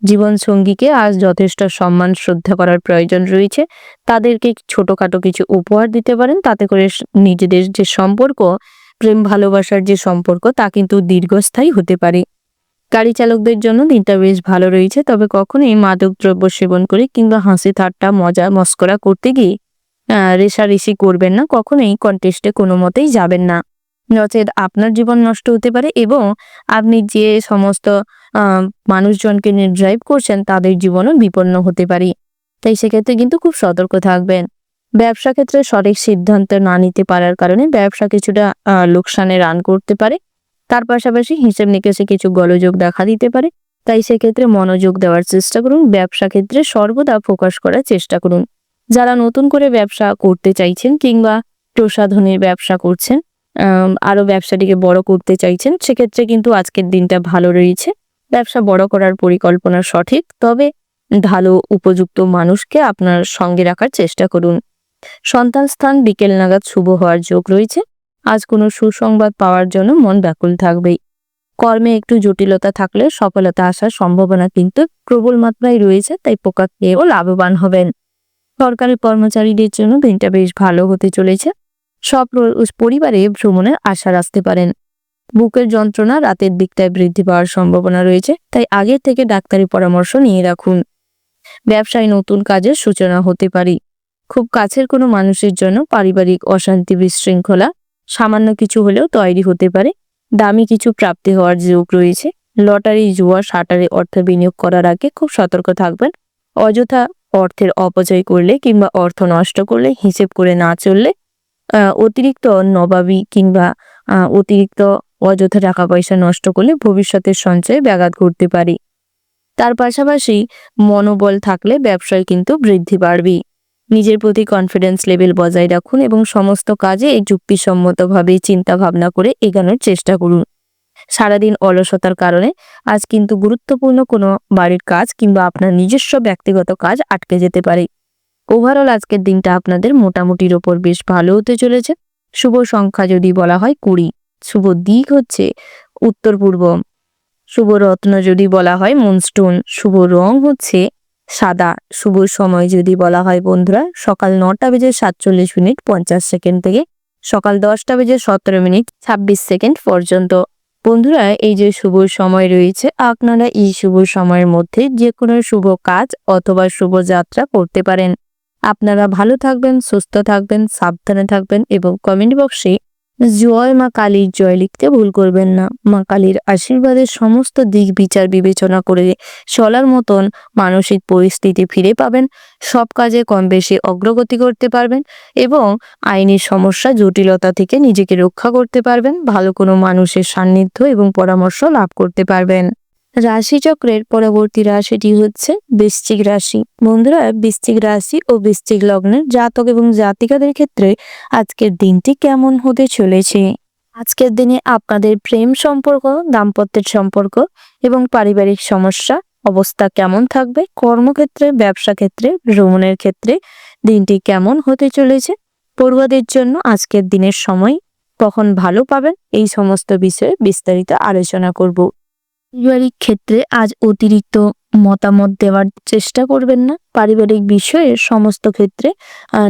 Speaker 1: জীবন সঙ্গীকে আজ যথেষ্ট সম্মান শ্রদ্ধা করার প্রয়োজন রয়েছে। তাদেরকে ছোটখাটো কিছু উপহার দিতে পারেন, তাতে করে নিজেদের যে সম্পর্ক, প্রেম ভালোবাসার যে সম্পর্ক, তা কিন্তু দীর্ঘস্থায়ী হতে পারে। গাড়ি চালকদের জন্য দিনটা বেশ ভালো রয়েছে, তবে কখনোই মাদক দ্রব্য সেবন করে কিংবা হাসি ঠাট্টা মজা মস্করা করতে গিয়ে রেষারেষি করবেন না। কখনোই কন্টেস্টে কোনো মতেই যাবেন না, নচেৎ আপনার জীবন নষ্ট হতে পারে এবং আপনি যে সমস্ত মানুষজনকে নিয়ে ড্রাইভ করছেন তাদের জীবনও বিপন্ন হতে পারে। তাই সেক্ষেত্রে কিন্তু খুব সতর্ক থাকবেন। ব্যবসা ক্ষেত্রে সঠিক সিদ্ধান্ত না নিতে পারার কারণে ব্যবসা কিছুটা লোকসানে রান করতে পারে। তার পাশাপাশি হিসেব নিকেশে কিছু গোলযোগ দেখা দিতে পারে। তাই সেক্ষেত্রে মনোযোগ দেওয়ার চেষ্টা করুন। ব্যবসা ক্ষেত্রে সর্বদা ফোকাস করার চেষ্টা করুন। যারা নতুন করে ব্যবসা করতে চাইছেন কিংবা প্রসাধনের ব্যবসা করছেন, আরো ব্যবসাটিকে বড় করতে চাইছেন, সেক্ষেত্রে কিন্তু আজকের দিনটা ভালো রয়েছে। ব্যবসা বড় করার পরিকল্পনা সঠিক, তবে ভালো উপযুক্ত মানুষকে আপনার সঙ্গে রাখার চেষ্টা করুন। সন্তান স্থান বিকেল নাগাদ শুভ হওয়ার যোগ রয়েছে। আজ কোনো সুসংবাদ পাওয়ার জন্য মন ব্যাকুল থাকবেই। কর্মে একটু জটিলতা থাকলে সফলতা আসার সম্ভাবনা কিন্তু প্রবল মাত্রায় রয়েছে, তাই পোকা খেয়েও লাভবান হবেন। সরকারি কর্মচারীদের জন্য দিনটা বেশ ভালো হতে চলেছে। সব পরিবারে ভ্রমণের আশা রাখতে পারেন। বুকের যন্ত্রণা রাতের দিকটায় বৃদ্ধি পাওয়ার সম্ভাবনা রয়েছে, তাই আগে থেকে ডাক্তারি পরামর্শ নিয়ে রাখুন। ব্যবসায় নতুন কাজের সূচনা হতে পারে। খুব কাছের কোনো মানুষের জন্য পারিবারিক অশান্তি বিশৃঙ্খলা সামান্য কিছু হলেও তৈরি হতে পারে। দামি কিছু প্রাপ্তি হওয়ার যোগ রয়েছে। লটারি, জুয়া, শাটারে অর্থ বিনিয়োগ করার আগে খুব সতর্ক থাকবেন। অযথা অর্থের অপচয় করলে কিংবা অর্থ নষ্ট করলে, হিসেব করে না চললে, অতিরিক্ত নবাবী কিংবা অতিরিক্ত অযথা টাকা পয়সা নষ্ট করলে ভবিষ্যতের সঞ্চয়ে ব্যাঘাত ঘটতে পারে। তার পাশাপাশি মনোবল থাকলে ব্যবসায় কিন্তু বৃদ্ধি বাড়বে। নিজের প্রতি কনফিডেন্স লেভেল বজায় রাখুন এবং সমস্ত কাজে যুক্তিসম্মতভাবে চিন্তা ভাবনা করে এগোনোর চেষ্টা করুন। সারাদিন অলসতার কারণে আজ কিন্তু গুরুত্বপূর্ণ কোনো বাড়ির কাজ কিংবা আপনার নিজস্ব ব্যক্তিগত কাজ আটকে যেতে পারে। ওভারঅল আজকের দিনটা আপনাদের মোটামুটির ওপর বেশ ভালো হতে চলেছে। শুভ সংখ্যা যদি বলা হয় 20, শুভ দিক হচ্ছে উত্তর পূর্ব, শুভ রত্ন যদি বলা হয় মুনস্টোন, শুভ রং হচ্ছে সাদা, শুভ সময় যদি বলা হয় বন্ধুরা সকাল 9:47:50 থেকে সকাল 10:17:26 পর্যন্ত। বন্ধুরা, এই যে শুভ সময় রয়েছে, আপনারা এই শুভ সময়ের মধ্যে যে কোনো শুভ কাজ অথবা শুভ যাত্রা করতে পারেন। আপনারা ভালো থাকবেন, সুস্থ থাকবেন, সাবধানে থাকবেন এবং কমেন্ট বক্সে জয় মা কালীর জয় লিখতে ভুল করবেন না। মা কালীর আশীর্বাদের সমস্ত দিক বিচার বিবেচনা করে চলার মতন মানসিক পরিস্থিতি ফিরে পাবেন। সব কাজে কম বেশি অগ্রগতি করতে পারবেন এবং আইনি সমস্যা জটিলতা থেকে নিজেকে রক্ষা করতে পারবেন। ভালো কোনো মানুষের সান্নিধ্য এবং পরামর্শ লাভ করতে পারবেন। রাশিচক্রের পরবর্তী রাশিটি হচ্ছে বৃশ্চিক রাশি। বন্ধুরা, বৃশ্চিক রাশি ও বৃশ্চিক লগ্নের জাতক এবং জাতিকাদের ক্ষেত্রে আজকের দিনটি কেমন হতে চলেছে? আজকের দিনে আপনাদের প্রেম সম্পর্ক, দাম্পত্যের সম্পর্ক এবং পারিবারিক সমস্যা অবস্থা কেমন থাকবে? কর্মক্ষেত্রে, ব্যবসা ক্ষেত্রে, ভ্রমণের ক্ষেত্রে দিনটি কেমন হতে চলেছে? পড়ুয়াদের জন্য আজকের দিনের সময় কখন ভালো পাবেন, এই সমস্ত বিষয়ে বিস্তারিত আলোচনা করব। পারিবারিক ক্ষেত্রে আজ অতিরিক্ত মতামত দেওয়ার চেষ্টা করবেন না। পারিবারিক বিষয়ে সমস্ত ক্ষেত্রে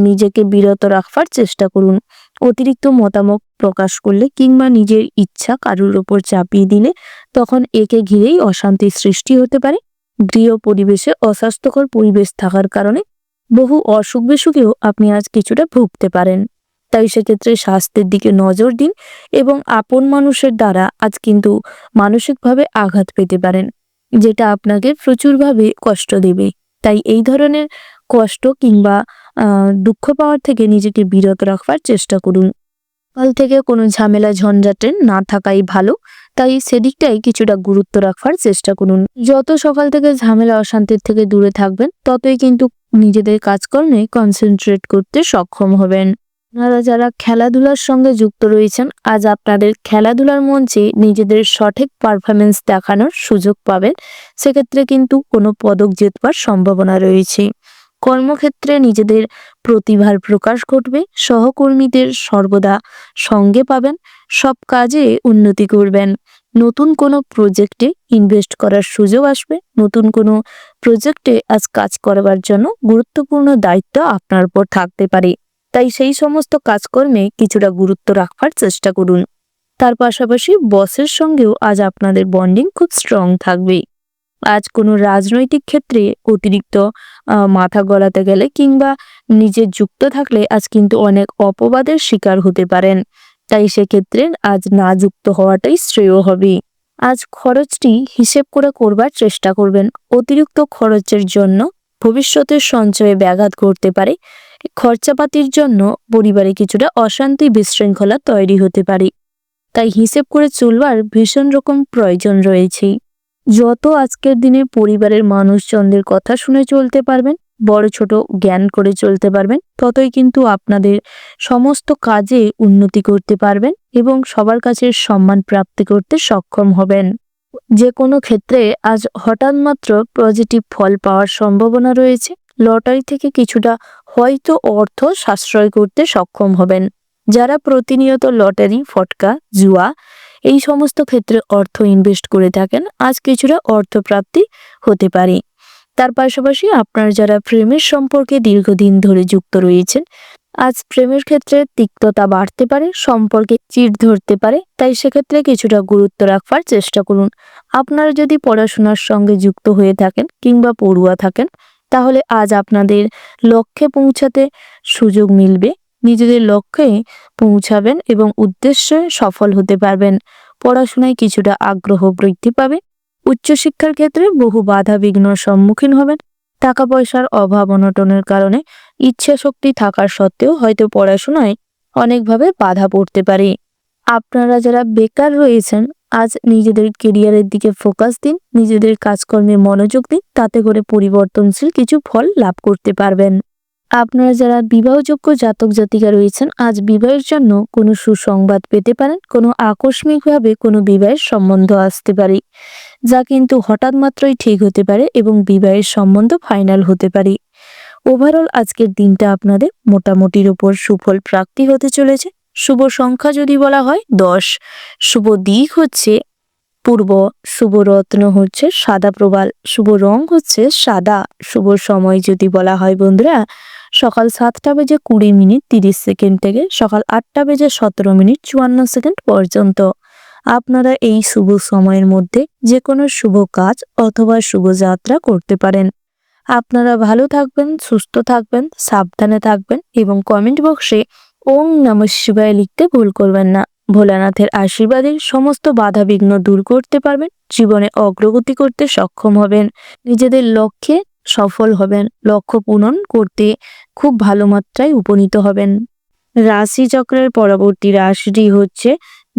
Speaker 1: নিজেকে বিরত রাখবার চেষ্টা করুন। অতিরিক্ত মতামত প্রকাশ করলে কিংবা নিজের ইচ্ছা কারোর উপর চাপিয়ে দিলে তখন একে ঘিরেই অশান্তির সৃষ্টি হতে পারে। গৃহ পরিবেশে অস্বাস্থ্যকর পরিবেশ থাকার কারণে বহু অসুখ বিসুখেও আপনি আজ কিছুটা ভুগতে পারেন। তাই সেক্ষেত্রে স্বাস্থ্যের দিকে নজর দিন এবং আপন মানুষের দ্বারা আজ কিন্তু মানসিকভাবে আঘাত পেতে পারেন, যেটা আপনাকে প্রচুরভাবে কষ্ট দেবে। তাই এই ধরনের কষ্ট কিংবা দুঃখ পাওয়ার থেকে নিজেকে বিরত রাখবার চেষ্টা করুন। কাল থেকে কোনো ঝামেলা ঝঞ্ঝাটে না থাকাই ভালো, তাই সেদিকটাই কিছুটা গুরুত্ব রাখবার চেষ্টা করুন। যত সকাল থেকে ঝামেলা অশান্তির থেকে দূরে থাকবেন, ততই কিন্তু নিজেদের কাজকর্মে কনসেন্ট্রেট করতে সক্ষম হবেন। আপনারা যারা খেলাধুলার সঙ্গে যুক্ত রয়েছেন, আজ আপনাদের খেলাধুলার মঞ্চে নিজেদের সঠিক পারফরমেন্স দেখানোর সুযোগ পাবেন। সেক্ষেত্রে কিন্তু কোনো পদক জেতবার সম্ভাবনা রয়েছে। কর্মক্ষেত্রে নিজেদের প্রতিভার প্রকাশ ঘটবে, সহকর্মীদের সর্বদা সঙ্গে পাবেন, সব কাজে উন্নতি করবেন। নতুন কোনো প্রজেক্টে ইনভেস্ট করার সুযোগ আসবে, নতুন কোনো প্রজেক্টে আজ কাজ করবার জন্য গুরুত্বপূর্ণ দায়িত্ব আপনার উপর থাকতে পারে। তাই সেই সমস্ত কাজকর্মে কিছুটা গুরুত্ব রাখবার চেষ্টা করুন। তার পাশাপাশি বসের সঙ্গেও আজ আপনাদের বন্ডিং খুব স্ট্রং থাকবে। আজ কোনো রাজনৈতিক ক্ষেত্রে অতিরিক্ত মাথা গলাতে গেলে কিংবা নিজে যুক্ত থাকলে আজ কিন্তু অনেক অপবাদের শিকার হতে পারেন। তাই সেক্ষেত্রে আজ না যুক্ত হওয়াটাই শ্রেয় হবে। আজ খরচটি হিসেব করে করবার চেষ্টা করবেন। অতিরিক্ত খরচের জন্য ভবিষ্যতের সঞ্চয়ে ব্যাঘাত ঘটতে পারে। খরচাপাতির জন্য পরিবারে কিছুটা অশান্তি বিশৃঙ্খলা তৈরি হতে পারে। তাই হিসেব করে চলবার ভীষণ রকম প্রয়োজন রয়েছে। যত আজকের দিনে পরিবারের মানুষজনদের কথা শুনে চলতে পারবেন, বড় ছোট জ্ঞান করে চলতে পারবেন, ততই কিন্তু আপনাদের সমস্ত কাজে উন্নতি করতে পারবেন এবং সবার কাছে সম্মান প্রাপ্তি করতে সক্ষম হবেন। যে কোনো ক্ষেত্রে আজ হঠাৎ মাত্র পজিটিভ ফল পাওয়ার সম্ভাবনা রয়েছে। লটারি থেকে কিছুটা হয়তো অর্থ সাশ্রয় করতে সক্ষম হবেন। যারা প্রতিনিয়ত লটারি, ফটকা, জুয়া এই সমস্ত ক্ষেত্রে অর্থ ইনভেস্ট করে থাকেন, আজ কিছুটা অর্থপ্রাপ্তি হতে পারে। তার পাশাপাশি আপনারা যারা প্রেমের সম্পর্কে দীর্ঘদিন ধরে যুক্ত রয়েছেন, আজ প্রেমের ক্ষেত্রে তিক্ততা বাড়তে পারে, সম্পর্কে চিড় ধরতে পারে। তাই সেক্ষেত্রে কিছুটা গুরুত্ব রাখবার চেষ্টা করুন। আপনারা যদি পড়াশোনার সঙ্গে যুক্ত হয়ে থাকেন কিংবা পড়ুয়া থাকেন, তাহলে আজ আপনাদের লক্ষ্যে পৌঁছাতে সুযোগ মিলবে। নিজেদের লক্ষ্যে পৌঁছাবেন এবং উদ্দেশ্যে সফল হতে পারবেন। পড়াশোনায় কিছুটা আগ্রহ বৃদ্ধি পাবে। উচ্চশিক্ষার ক্ষেত্রে বহু বাধা বিঘ্নর সম্মুখীন হবেন। টাকা পয়সার অভাব অনটনের কারণে ইচ্ছা শক্তি থাকার সত্ত্বেও হয়তো পড়াশোনায় অনেকভাবে বাধা পড়তে পারে। আপনারা যারা বেকার রয়েছেন, আজ নিজেদের কেরিয়ারের দিকে ফোকাস দিন, নিজেদের কাজকর্মে মনোযোগ দিন, তাতে করে পরিবর্তনশীল কিছু ফল লাভ করতে পারবেন। আপনারা যারা বিবাহযোগ্য জাতক জাতিকা রয়েছেন, আজ বিবাহের জন্য কোনো সুসংবাদ পেতে পারেন। কোনো আকস্মিকভাবে কোনো বিবাহের সম্বন্ধ আসতে পারে, যা কিন্তু হঠাৎ মাত্রই ঠিক হতে পারে এবং বিবাহের সম্বন্ধ ফাইনাল হতে পারে। ওভারঅল আজকের দিনটা আপনাদের মোটামুটির উপর সুফল প্রাপ্তি হতে চলেছে। শুভ সংখ্যা যদি বলা হয় 10, শুভ দিক হচ্ছে পূর্ব, শুভ রত্ন হচ্ছে সাদা প্রবাল, শুভ রং হচ্ছে সাদা। শুভ সময় যদি বলা হয় বন্ধুরা, সকাল 7:20 থেকে সকাল 8:17 পর্যন্ত। আপনারা এই শুভ সময়ের মধ্যে যে কোনো শুভ কাজ অথবা শুভ যাত্রা করতে পারেন। আপনারা ভালো থাকবেন, সুস্থ থাকবেন, সাবধানে থাকবেন এবং কমেন্ট বক্সে ওম নমঃ শিবায় লিখতে ভুল করবেন না। ভোলানাথের আশীর্বাদে সমস্ত বাধা বিঘ্ন দূর করতে পারবেন, জীবনে অগ্রগতি করতে সক্ষম হবেন, নিজেদের লক্ষ্যে সফল হবেন, লক্ষ্য পূরণ করতে খুব ভালো মাত্রায় উপনীত হবেন। রাশি চক্রের পরবর্তী রাশিটি হচ্ছে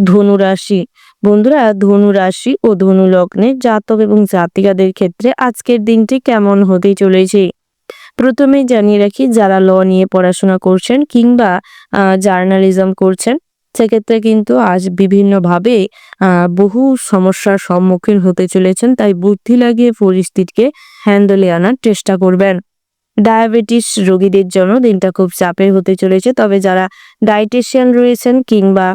Speaker 1: ধনু রাশি। বন্ধুরা, ধনু রাশি ও ধনু লগ্নের জাতক এবং জাতিকাদের ক্ষেত্রে আজকের দিনটি কেমন হতে চলেছে প্রথমে জানিয়ে রাখি, যারা ল নিয়ে পড়াশোনা করছেন কিংবা জার্নালিজম করছেন, সেক্ষেত্রে কিন্তু আজ বিভিন্নভাবে বহু সমস্যার সম্মুখীন হতে চলেছেন। তাই বুদ্ধি লাগিয়ে পরিস্থিতিকে হ্যান্ডেলে আনার চেষ্টা করবেন। ডায়াবেটিস রোগীদের জন্য দিনটা খুব চাপের হতে চলেছে। তবে যারা ডায়েটিশিয়ান রয়েছেন কিংবা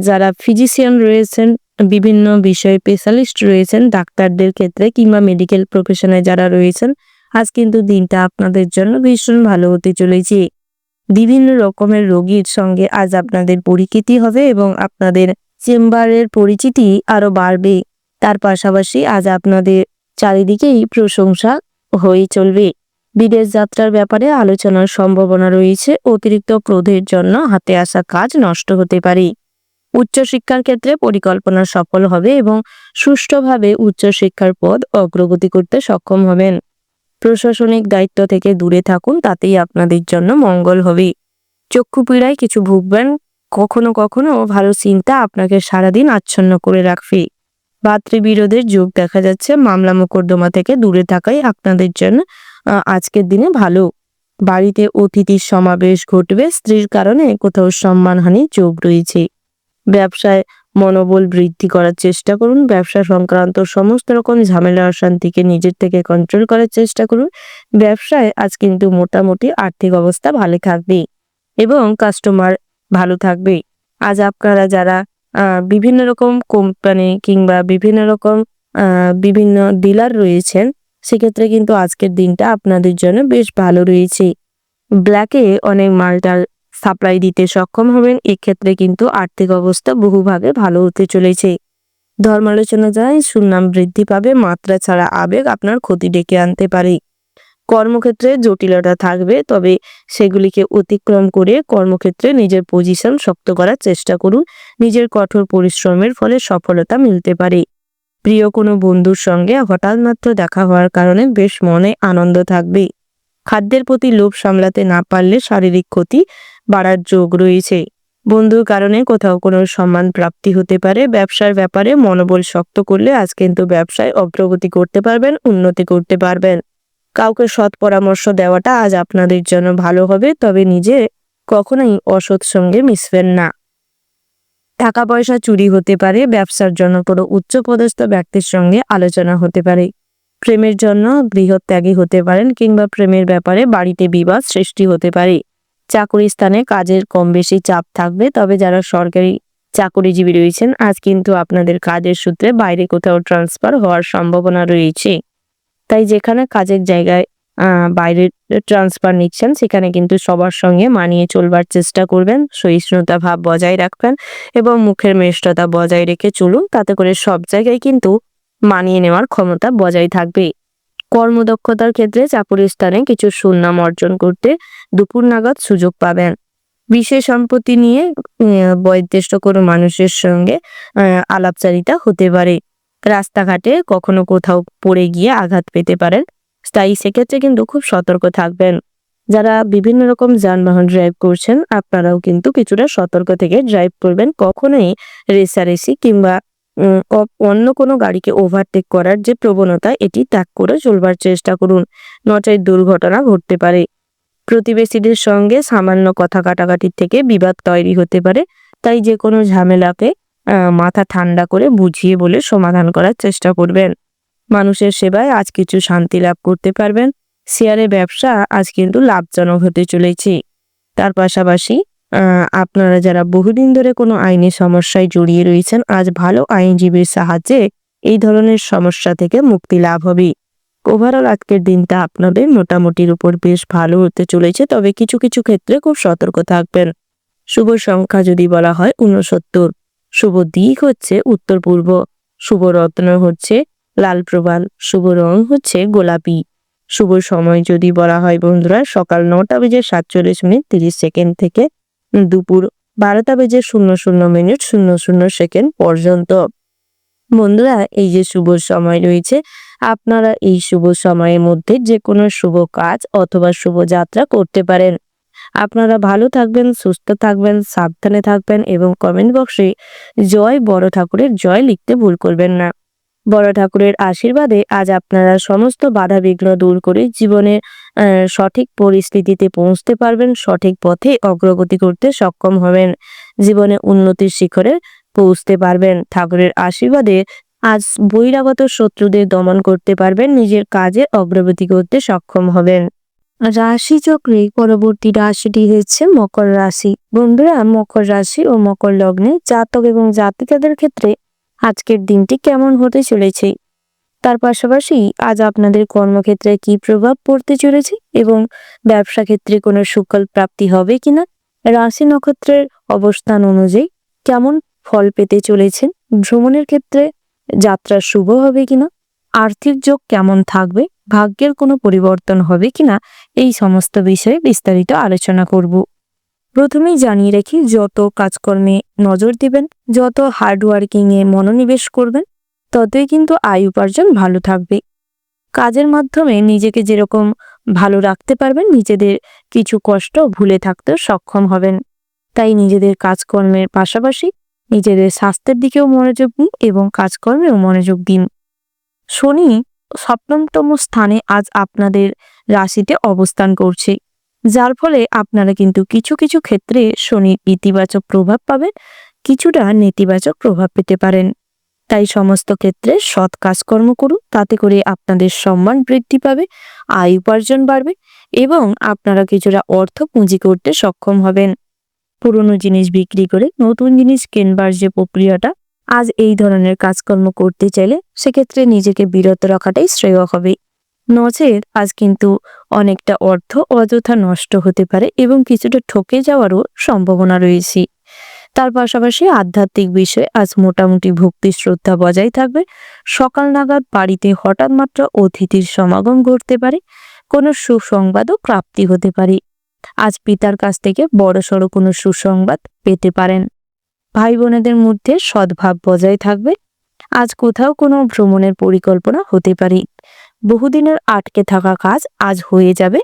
Speaker 1: যারা ফিজিশিয়ান রয়েছেন, বিভিন্ন বিষয়ে স্পেশালিস্ট রয়েছেন, ডাক্তারদের ক্ষেত্রে কিংবা মেডিকেল প্রফেশনে যারা রয়েছেন, আজ কিন্তু দিনটা আপনাদের জন্য ভীষণ ভালো হতে চলেছে। বিভিন্ন রকমের রোগীর সঙ্গে আজ আপনাদের পরিচিতি হবে এবং আপনাদের চেম্বারের পরিচিতি আরো বাড়বে। তার পাশাপাশি আজ আপনাদের চারিদিকেই প্রশংসা হয়ে চলবে। বিদেশ যাত্রার ব্যাপারে আলোচনার সম্ভাবনা রয়েছে। অতিরিক্ত ক্রোধের জন্য হাতে আসা কাজ নষ্ট হতে পারে। উচ্চশিক্ষার ক্ষেত্রে পরিকল্পনা সফল হবে এবং সুষ্ঠুভাবে উচ্চশিক্ষার পথ অগ্রগতি করতে সক্ষম হবেন। প্রশাসনিক দায়িত্ব থেকে দূরে থাকুন, তাতেই আপনাদের জন্য মঙ্গল হবে। চক্ষু পীড়ায় কিছু ভুগবেন। কখনো কখনো ভালো চিন্তা আপনাকে সারাদিন আচ্ছন্ন করে রাখবে। ভাতৃবিরোধের যোগ দেখা যাচ্ছে। মামলা মোকদ্দমা থেকে দূরে থাকাই আপনাদের জন্য আজকের দিনে ভালো। বাড়িতে অতিথির সমাবেশ ঘটবে। স্ত্রীর কারণে কোথাও সম্মানহানির যোগ রয়েছে। ব্যবসায় মনোবল বৃদ্ধি করার চেষ্টা করুন। ব্যবসা সংক্রান্ত সমস্ত রকম ঝামেলা অশান্তিকে নিজের থেকে কন্ট্রোল করার চেষ্টা করুন। ব্যবসায় আজ কিন্তু মোটামুটি আর্থিক অবস্থা ভালো থাকবে এবং কাস্টমার ভালো থাকবে। আজ আপনারা যারা বিভিন্ন রকম কোম্পানি কিংবা বিভিন্ন ডিলার রয়েছেন, সেক্ষেত্রে কিন্তু আজকের দিনটা আপনাদের জন্য বেশ ভালো রয়েছে। ব্ল্যাকে অনেক মালটাল সাপ্লাই দিতে সক্ষম হবেন। এক্ষেত্রে কিন্তু আর্থিক অবস্থা বহুভাগে ভালো হতে চলেছে। ধর্মালোচনা যায় সুনাম বৃদ্ধি পাবে। মাত্রা ছাড়া আবেগ আপনার ক্ষতি ডেকে আনতে পারে। কর্মক্ষেত্রে জটিলতা থাকবে, তবে সেগুলিকে অতিক্রম করে কর্মক্ষেত্রে নিজের পজিশন শক্ত করার চেষ্টা করুন। নিজের কঠোর পরিশ্রমের ফলে সফলতা মিলতে পারে। প্রিয় কোনো বন্ধুর সঙ্গে হঠাৎ মাত্র দেখা হওয়ার কারণে বেশ মনে আনন্দ থাকবে। খাদ্যের প্রতি লোভ সামলাতে না পারলে শারীরিক ক্ষতি বাড়ার যোগ রয়েছে। বন্ধুর কারণে কোথাও কোনো সম্মান প্রাপ্তি হতে পারে। ব্যবসার ব্যাপারে মনোবল শক্ত করলে আজ কিন্তু ব্যবসায় অগ্রগতি করতে পারবেন, উন্নতি করতে পারবেন। কাউকে সৎ পরামর্শ দেওয়াটা আজ আপনাদের জন্য ভালো হবে, তবে নিজে কখনোই অসৎ সঙ্গে মিশবেন না। টাকা পয়সা চুরি হতে পারে। ব্যবসার জন্য কোনো উচ্চপদস্থ ব্যক্তির সঙ্গে আলোচনা হতে পারে। প্রেমের জন্য গৃহত্যাগী হতে পারেন কিংবা প্রেমের ব্যাপারে বাড়িতে বিবাদ সৃষ্টি হতে পারে। চাকরি স্থানে কাজের কম বেশি চাপ থাকবে, তবে যারা সরকারি চাকরিজীবী রয়েছেন আজ কিন্তু আপনাদের কাজের সূত্রে বাইরে কোথাও ট্রান্সফার হওয়ার সম্ভাবনা রয়েছে। তাই যেখানে কাজের জায়গায় বাইরে ট্রান্সফার নিচ্ছেন, সেখানে কিন্তু সবার সঙ্গে মানিয়ে চলবার চেষ্টা করবেন। সহিষ্ণুতা ভাব বজায় রাখবেন এবং মুখের মিষ্টতা বজায় রেখে চলুন। তাতে করে সব জায়গায় কিন্তু মানিয়ে নেওয়ার ক্ষমতা বজায় থাকবে। কর্মদক্ষতার ক্ষেত্রে চাকরির স্থানে কিছু সুনাম অর্জন করতে দুপুর নাগাদ সুযোগ পাবেন। বিশেষ সম্পত্তি নিয়ে বয়োজ্যেষ্ঠ কোনো মানুষের সঙ্গে আলাপচারিতা হতে পারে। রাস্তাঘাটে কখনো কোথাও পড়ে গিয়ে আঘাত পেতে পারেন, তাই সেক্ষেত্রে কিন্তু খুব সতর্ক থাকবেন। যারা বিভিন্ন রকম যানবাহন ড্রাইভ করছেন, আপনারাও কিন্তু কিছুটা সতর্ক থেকে ড্রাইভ করবেন। কখনোই রেসারেসি কিংবা অন্য কোনো গাড়িকে ওভারটেক করার যে প্রবণতা, এটি ত্যাগ করে চলবার চেষ্টা করুন। নচেৎ দুর্ঘটনা ঘটতে পারে। প্রতিবেশীদের সঙ্গে সামান্য কথা কাটাকাটির থেকে বিবাদ তৈরি হতে পারে, তাই যে কোনো ঝামেলাকে মাথা ঠান্ডা করে বুঝিয়ে বলে সমাধান করার চেষ্টা করবেন। মানুষের সেবায় আজ কিছু শান্তি লাভ করতে পারবেন। শেয়ারে ব্যবসা আজ কিন্তু লাভজনক হতে চলেছে। তার পাশাপাশি আপনারা যারা বহুদিন ধরে কোনো আইনি সমস্যায় জড়িয়ে রয়েছেন, আজ ভালো আইনজীবীর সাহায্যে এই ধরনের সমস্যা থেকে মুক্তি লাভ হবে। ওভারঅল আজকের দিনটা আপনাদের মোটামুটির উপর বেশ ভালো হতে চলেছে, তবে কিছু কিছু ক্ষেত্রে খুব সতর্ক থাকবেন। শুভ সংখ্যা যদি বলা হয় 69। শুভ দিক হচ্ছে উত্তর পূর্ব। শুভ রত্ন হচ্ছে লাল প্রবাল। শুভ রং হচ্ছে গোলাপি। শুভ সময় যদি বলা হয় বন্ধুরা, সকাল 9:47:30 থেকে দুপুর 12:00:00 পর্যন্ত। বন্ধুরা, এই যে শুভ সময় রয়েছে, আপনারা এই শুভ সময়ের মধ্যে যে কোনো শুভ কাজ অথবা শুভ যাত্রা করতে পারেন। আপনারা ভালো থাকবেন, সুস্থ থাকবেন, সাবধানে থাকবেন এবং কমেন্ট বক্সে জয় বড় ঠাকুরের জয় লিখতে ভুল করবেন না। বড় ঠাকুরের আশীর্বাদে আজ আপনারা সমস্ত বাধা বিঘ্ন দূর করে জীবনে সঠিক পরিস্থিতিতে পৌঁছতে পারবেন। সঠিক পথে অগ্রগতি করতে সক্ষম হবেন। জীবনে উন্নতির শিখরে পৌঁছতে পারবেন। ঠাকুরের আশীর্বাদে আজ বহিরাগত শত্রুদের দমন করতে পারবেন। নিজের কাজে অগ্রগতি করতে সক্ষম হবেন। রাশিচক্রে পরবর্তী রাশিটি হচ্ছে মকর রাশি। বন্ধুরা, মকর রাশি ও মকর লগ্নে জাতক এবং জাতিকাদের ক্ষেত্রে আজকের দিনটি কেমন হতে চলেছে, তার পাশাপাশি আজ আপনাদের কর্মক্ষেত্রে কি প্রভাব পড়তে চলেছে এবং ব্যবসা ক্ষেত্রে কোনো সুফল প্রাপ্তি হবে কিনা, রাশি নক্ষত্রের অবস্থান অনুযায়ী কেমন ফল পেতে চলেছেন, ভ্রমণের ক্ষেত্রে যাত্রা শুভ হবে কিনা, আর্থিক যোগ কেমন থাকবে, ভাগ্যের কোনো পরিবর্তন হবে কিনা, এই সমস্ত বিষয়ে বিস্তারিত আলোচনা করব। প্রথমেই জানিয়ে রাখি, যত কাজকর্মে নজর দিবেন, যত হার্ডওয়ার্কিংয়ে মনোনিবেশ করবেন, ততই কিন্তু আয় উপার্জন ভালো থাকবে। কাজের মাধ্যমে নিজেকে যেরকম ভালো রাখতে পারবেন, নিজেদের কিছু কষ্ট ভুলে থাকতেও সক্ষম হবেন। তাই নিজেদের কাজকর্মের পাশাপাশি নিজেদের স্বাস্থ্যের দিকেও মনোযোগ দিন এবং কাজকর্মেও মনোযোগ দিন। শনি সপ্তমতম স্থানে আজ আপনাদের রাশিতে অবস্থান করছে, যার ফলে আপনারা কিন্তু কিছু কিছু ক্ষেত্রে শনির ইতিবাচক প্রভাব পাবেন, কিছুটা নেতিবাচক প্রভাব পেতে পারেন। তাই সমস্ত ক্ষেত্রে সৎ কাজকর্ম করুন, তাতে করে আপনাদের সম্মান বৃদ্ধি পাবে, আয় উপার্জন বাড়বে এবং আপনারা কিছুটা অর্থ পুঁজি করতে সক্ষম হবেন। পুরনো জিনিস বিক্রি করে নতুন জিনিস কেনবার যে প্রক্রিয়াটা, আজ এই ধরনের কাজকর্ম করতে চাইলে সেক্ষেত্রে নিজেকে বিরত রাখাটাই শ্রেয় হবে। নচেত আজ কিন্তু অনেকটা অর্থ অযথা নষ্ট হতে পারে এবং কিছুটা ঠকে যাওয়ারও সম্ভাবনা রয়েছে। তার পাশাপাশি আধ্যাত্মিক বিষয়ে আজ মোটামুটি ভক্তি শ্রদ্ধা বজায় থাকবে। সকাল নাগাদ বাড়িতে হঠাৎ মাত্র অতিথির সমাগম ঘটতে পারে, কোনো সুসংবাদও প্রাপ্তি হতে পারে। আজ পিতার কাছ থেকে বড়সড় কোনো সুসংবাদ পেতে পারেন। ভাই বোনেদের মধ্যে সদ্ভাব বজায় থাকবে। আজ কোথাও কোনো ভ্রমণের পরিকল্পনা হতে পারে। বহুদিনের আটকে থাকা কাজ আজ হয়ে যাবে,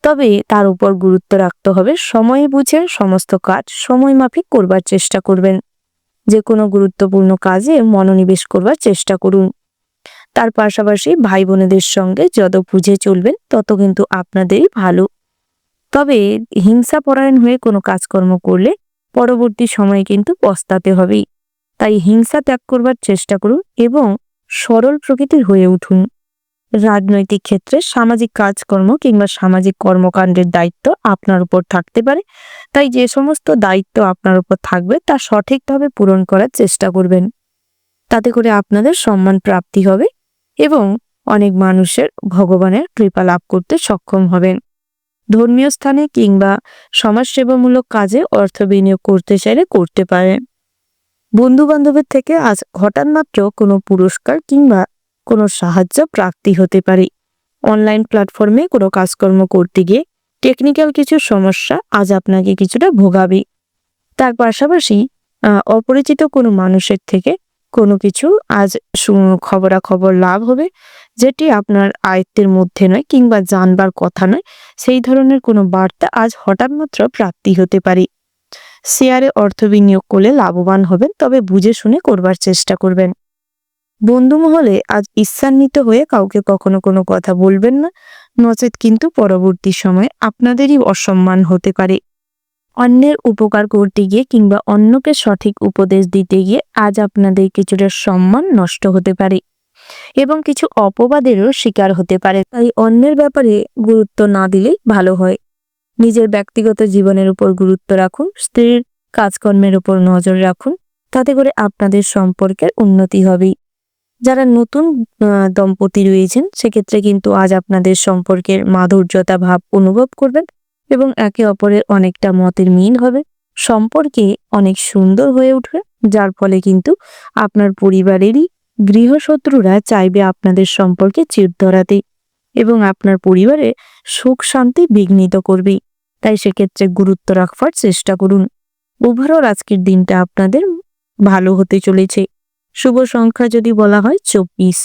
Speaker 1: তবে তার উপর গুরুত্ব রাখতে হবে। সময় বুঝে সমস্ত কাজ সময় মাফিক করবার চেষ্টা করবেন। যে কোনো গুরুত্বপূর্ণ কাজে মনোনিবেশ করবার চেষ্টা করুন। তার পাশাপাশি ভাই বোনেদের সঙ্গে যত বুঝে চলবেন তত কিন্তু আপনাদেরই ভালো। তবে হিংসাপরায়ণ হয়ে কোনো কাজকর্ম করলে পরবর্তী সময়ে কিন্তু পস্তাতে হবেই। তাই হিংসা ত্যাগ করবার চেষ্টা করুন এবং সরল প্রকৃতির হয়ে উঠুন। রাজনৈতিক ক্ষেত্রে সামাজিক কাজকর্ম কিংবা সামাজিক কর্মকাণ্ডের দায়িত্ব আপনার উপর থাকতে পারে। তাই যে সমস্ত দায়িত্ব আপনার উপর থাকবে তা সঠিকভাবে পূরণ করার চেষ্টা করবেন। তাতে করে আপনাদের সম্মান প্রাপ্তি হবে এবং অনেক মানুষের ভগবানের কৃপা লাভ করতে সক্ষম হবেন। ধর্মীয় স্থানে কিংবা সমাজসেবামূলক কাজে অর্থ বিনিয়োগ করতে চাইলে করতে পারেন। বন্ধু বান্ধবের থেকে আজ হঠাৎ মাত্র কোনো পুরস্কার কিংবা কোনো সাহায্য প্রাপ্তি হতে পারে। অনলাইন প্ল্যাটফর্মে কোনো কাজকর্ম করতে গিয়ে টেকনিক্যাল কিছু সমস্যা আজ আপনাকে কিছুটা ভোগাবে। তার পাশাপাশি অপরিচিত কোনো মানুষের থেকে কোনো কিছু আজ খবরাখবর লাভ হবে, যেটি আপনার আয়ত্তের মধ্যে নয় কিংবা জানবার কথা নয়, সেই ধরনের কোনো বার্তা আজ হঠাৎ মাত্র প্রাপ্তি হতে পারে। শেয়ারে অর্থ বিনিয়োগ করলে লাভবান হবেন, তবে বুঝে শুনে করবার চেষ্টা করবেন। বন্ধু মহলে আজ ঈর্ষান্বিত হয়ে কাউকে কখনো কোনো কথা বলবেন না, নচেত কিন্তু পরবর্তী সময়ে আপনাদেরই অসম্মান হতে পারে। অন্যের উপকার করতে গিয়ে কিংবা অন্যকে সঠিক উপদেশ দিতে গিয়ে আজ আপনাদের কিছুটা সম্মান নষ্ট হতে পারে এবং কিছু অপবাদেরও শিকার হতে পারে। তাই অন্যের ব্যাপারে গুরুত্ব না দিলেই ভালো হয়। নিজের ব্যক্তিগত জীবনের উপর গুরুত্ব রাখুন, স্ত্রীর কাজকর্মের উপর নজর রাখুন, তাতে করে আপনাদের সম্পর্কের উন্নতি হবে। যারা নতুন দম্পতি রয়েছেন সেক্ষেত্রে কিন্তু আজ আপনাদের সম্পর্কের মাধুর্যতা ভাব অনুভব করবেন এবং একে অপরের অনেকটা মতের মিল হবে, সম্পর্কে অনেক সুন্দর হয়ে উঠবে, যার ফলে কিন্তু আপনার পরিবারেরই গৃহশত্রুরা চাইবে আপনাদের সম্পর্কে চির ধরাতে এবং আপনার পরিবারে সুখ শান্তি বিঘ্নিত করবে। তাই সেক্ষেত্রে গুরুত্ব রাখবার চেষ্টা করুন। ওভারঅল আজকের দিনটা আপনাদের ভালো হতে চলেছে। শুভ সংখ্যা যদি বলা হয় 24,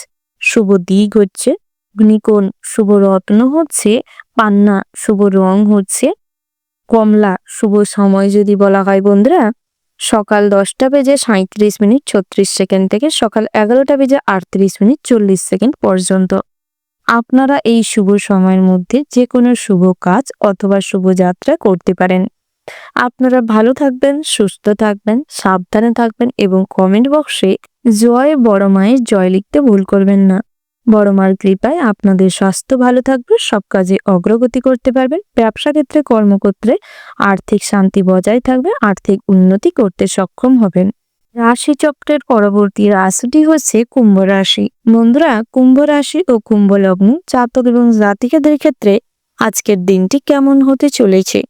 Speaker 1: শুভ দিক হচ্ছে নিকোণ, শুভ রত্ন হচ্ছে পান্না, শুভ রং হচ্ছে কমলা। শুভ সময় যদি বলা হয় বন্ধুরা, সকাল 10:37:36 থেকে সকাল 11:38:40 পর্যন্ত। আপনারা এই শুভ সময়ের মধ্যে যে কোনো শুভ কাজ অথবা শুভ যাত্রা করতে পারেন। আপনারা ভালো থাকবেন, সুস্থ থাকবেন, সাবধানে থাকবেন এবং কমেন্ট বক্সে জয় বড় মায়ের জয় লিখতে ভুল করবেন না। বড় মার কৃপায় আপনাদের স্বাস্থ্য ভালো থাকবে, সব কাজে অগ্রগতি করতে পারবেন, ব্যবসা ক্ষেত্রে কর্মক্ষেত্রে আর্থিক শান্তি বজায় থাকবে, আর্থিক উন্নতি করতে সক্ষম হবেন। রাশিচক্রের পরবর্তী রাশিটি হচ্ছে কুম্ভ রাশি। বন্ধুরা, কুম্ভ রাশি ও কুম্ভ লগ্ন জাতক এবং জাতিকাদের ক্ষেত্রে আজকের দিনটি কেমন হতে চলেছে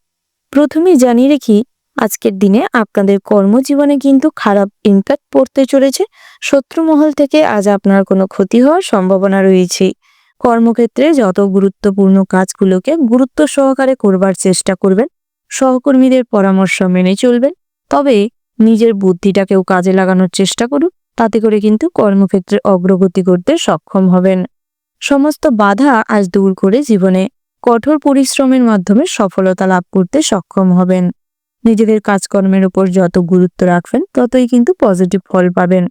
Speaker 1: প্রথমেই জানিয়ে রাখি, আজকের দিনে আপনাদের কর্মজীবনে কিন্তু খারাপ ইমপ্যাক্ট পড়তে চলেছে। শত্রু মহল থেকে আজ আপনার কোনো ক্ষতি হওয়ার সম্ভাবনা রয়েছে। কর্মক্ষেত্রে যত গুরুত্বপূর্ণ কাজগুলোকে গুরুত্ব সহকারে করবার চেষ্টা করবেন। সহকর্মীদের পরামর্শ মেনে চলবেন। তবে নিজের বুদ্ধিটাকেও কাজে লাগানোর চেষ্টা করুন। তাতে করে কিন্তু কর্মক্ষেত্রে অগ্রগতি করতে সক্ষম হবেন। সমস্ত বাধা আজ দূর করে জীবনে কঠোর পরিশ্রমের মাধ্যমে সফলতা লাভ করতে সক্ষম হবেন। নিজেদের কাজকর্মের উপর যত গুরুত্ব রাখবেন ততই কিন্তু পজিটিভ ফল পাবেন।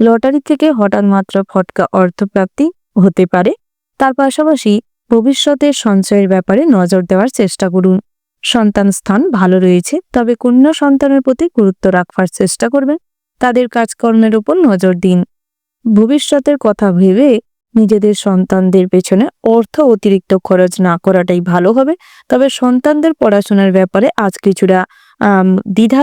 Speaker 1: লটারি থেকে হঠাৎ মাত্রা ফটকা অর্থপ্রাপ্তি হতে পারে। তার পাশাপাশি ভবিষ্যতের সঞ্চয়ের ব্যাপারে নজর দেওয়ার চেষ্টা করুন। সন্তান স্থান ভালো রয়েছে, তবে কন্যা সন্তানের প্রতি গুরুত্ব রাখবার চেষ্টা করবেন। তাদের কাজকর্মের উপর নজর দিন। ভবিষ্যতের কথা ভেবে নিজেদের সন্তানদের পেছনে অর্থ অতিরিক্ত খরচ না করাটাই ভালো হবে। তবে সন্তানদের পড়াশোনার ব্যাপারে আজ কিছুটা দ্বিধা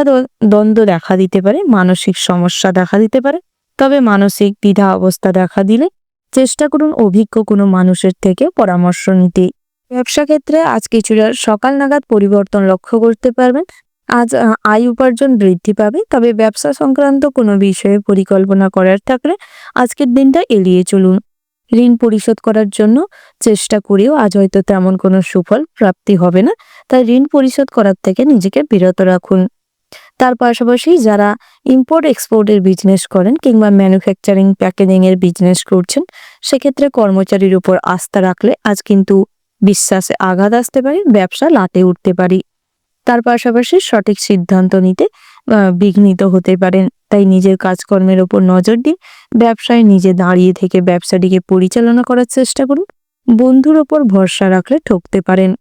Speaker 1: দ্বন্দ্ব দেখা দিতে পারে, মানসিক সমস্যা দেখা দিতে পারে। তবে মানসিক দ্বিধা অবস্থা দেখা দিলে চেষ্টা করুন অভিজ্ঞ কোনো মানুষের থেকে পরামর্শ নিতে। ব্যবসা ক্ষেত্রে আজ কিছুটা সকাল নাগাদ পরিবর্তন লক্ষ্য করতে পারবেন। আজ আয় উপার্জন বৃদ্ধি পাবে। তবে ব্যবসা সংক্রান্ত কোনো বিষয়ে পরিকল্পনা করার থাকলে আজকের দিনটা এড়িয়ে চলুন। ঋণ পরিশোধ করার জন্য চেষ্টা করেও আজ হয়তো তেমন কোনো সুফল প্রাপ্তি হবে না, তাই ঋণ পরিশোধ করার থেকে নিজেকে বিরত রাখুন। তার পাশাপাশি যারা ইম্পোর্ট এক্সপোর্টের বিজনেস করেন কিংবা ম্যানুফ্যাকচারিং প্যাকেজিং এর বিজনেস করছেন, সেক্ষেত্রে কর্মচারীর উপর আস্থা রাখলে আজ কিন্তু বিশ্বাসে আঘাত আসতে পারে, ব্যবসা লাটে উঠতে পারে। তার পাশাপাশি সঠিক সিদ্ধান্ত নিতে বিঘ্নিত হতে পারেন। তাই নিজের কাজকর্মের উপর নজর দিন। ব্যবসায় নিজে দাঁড়িয়ে থেকে ব্যবসাটিকে পরিচালনা করার চেষ্টা করুন। বন্ধুর ওপর ভরসা রাখলে ঠকতে পারেন।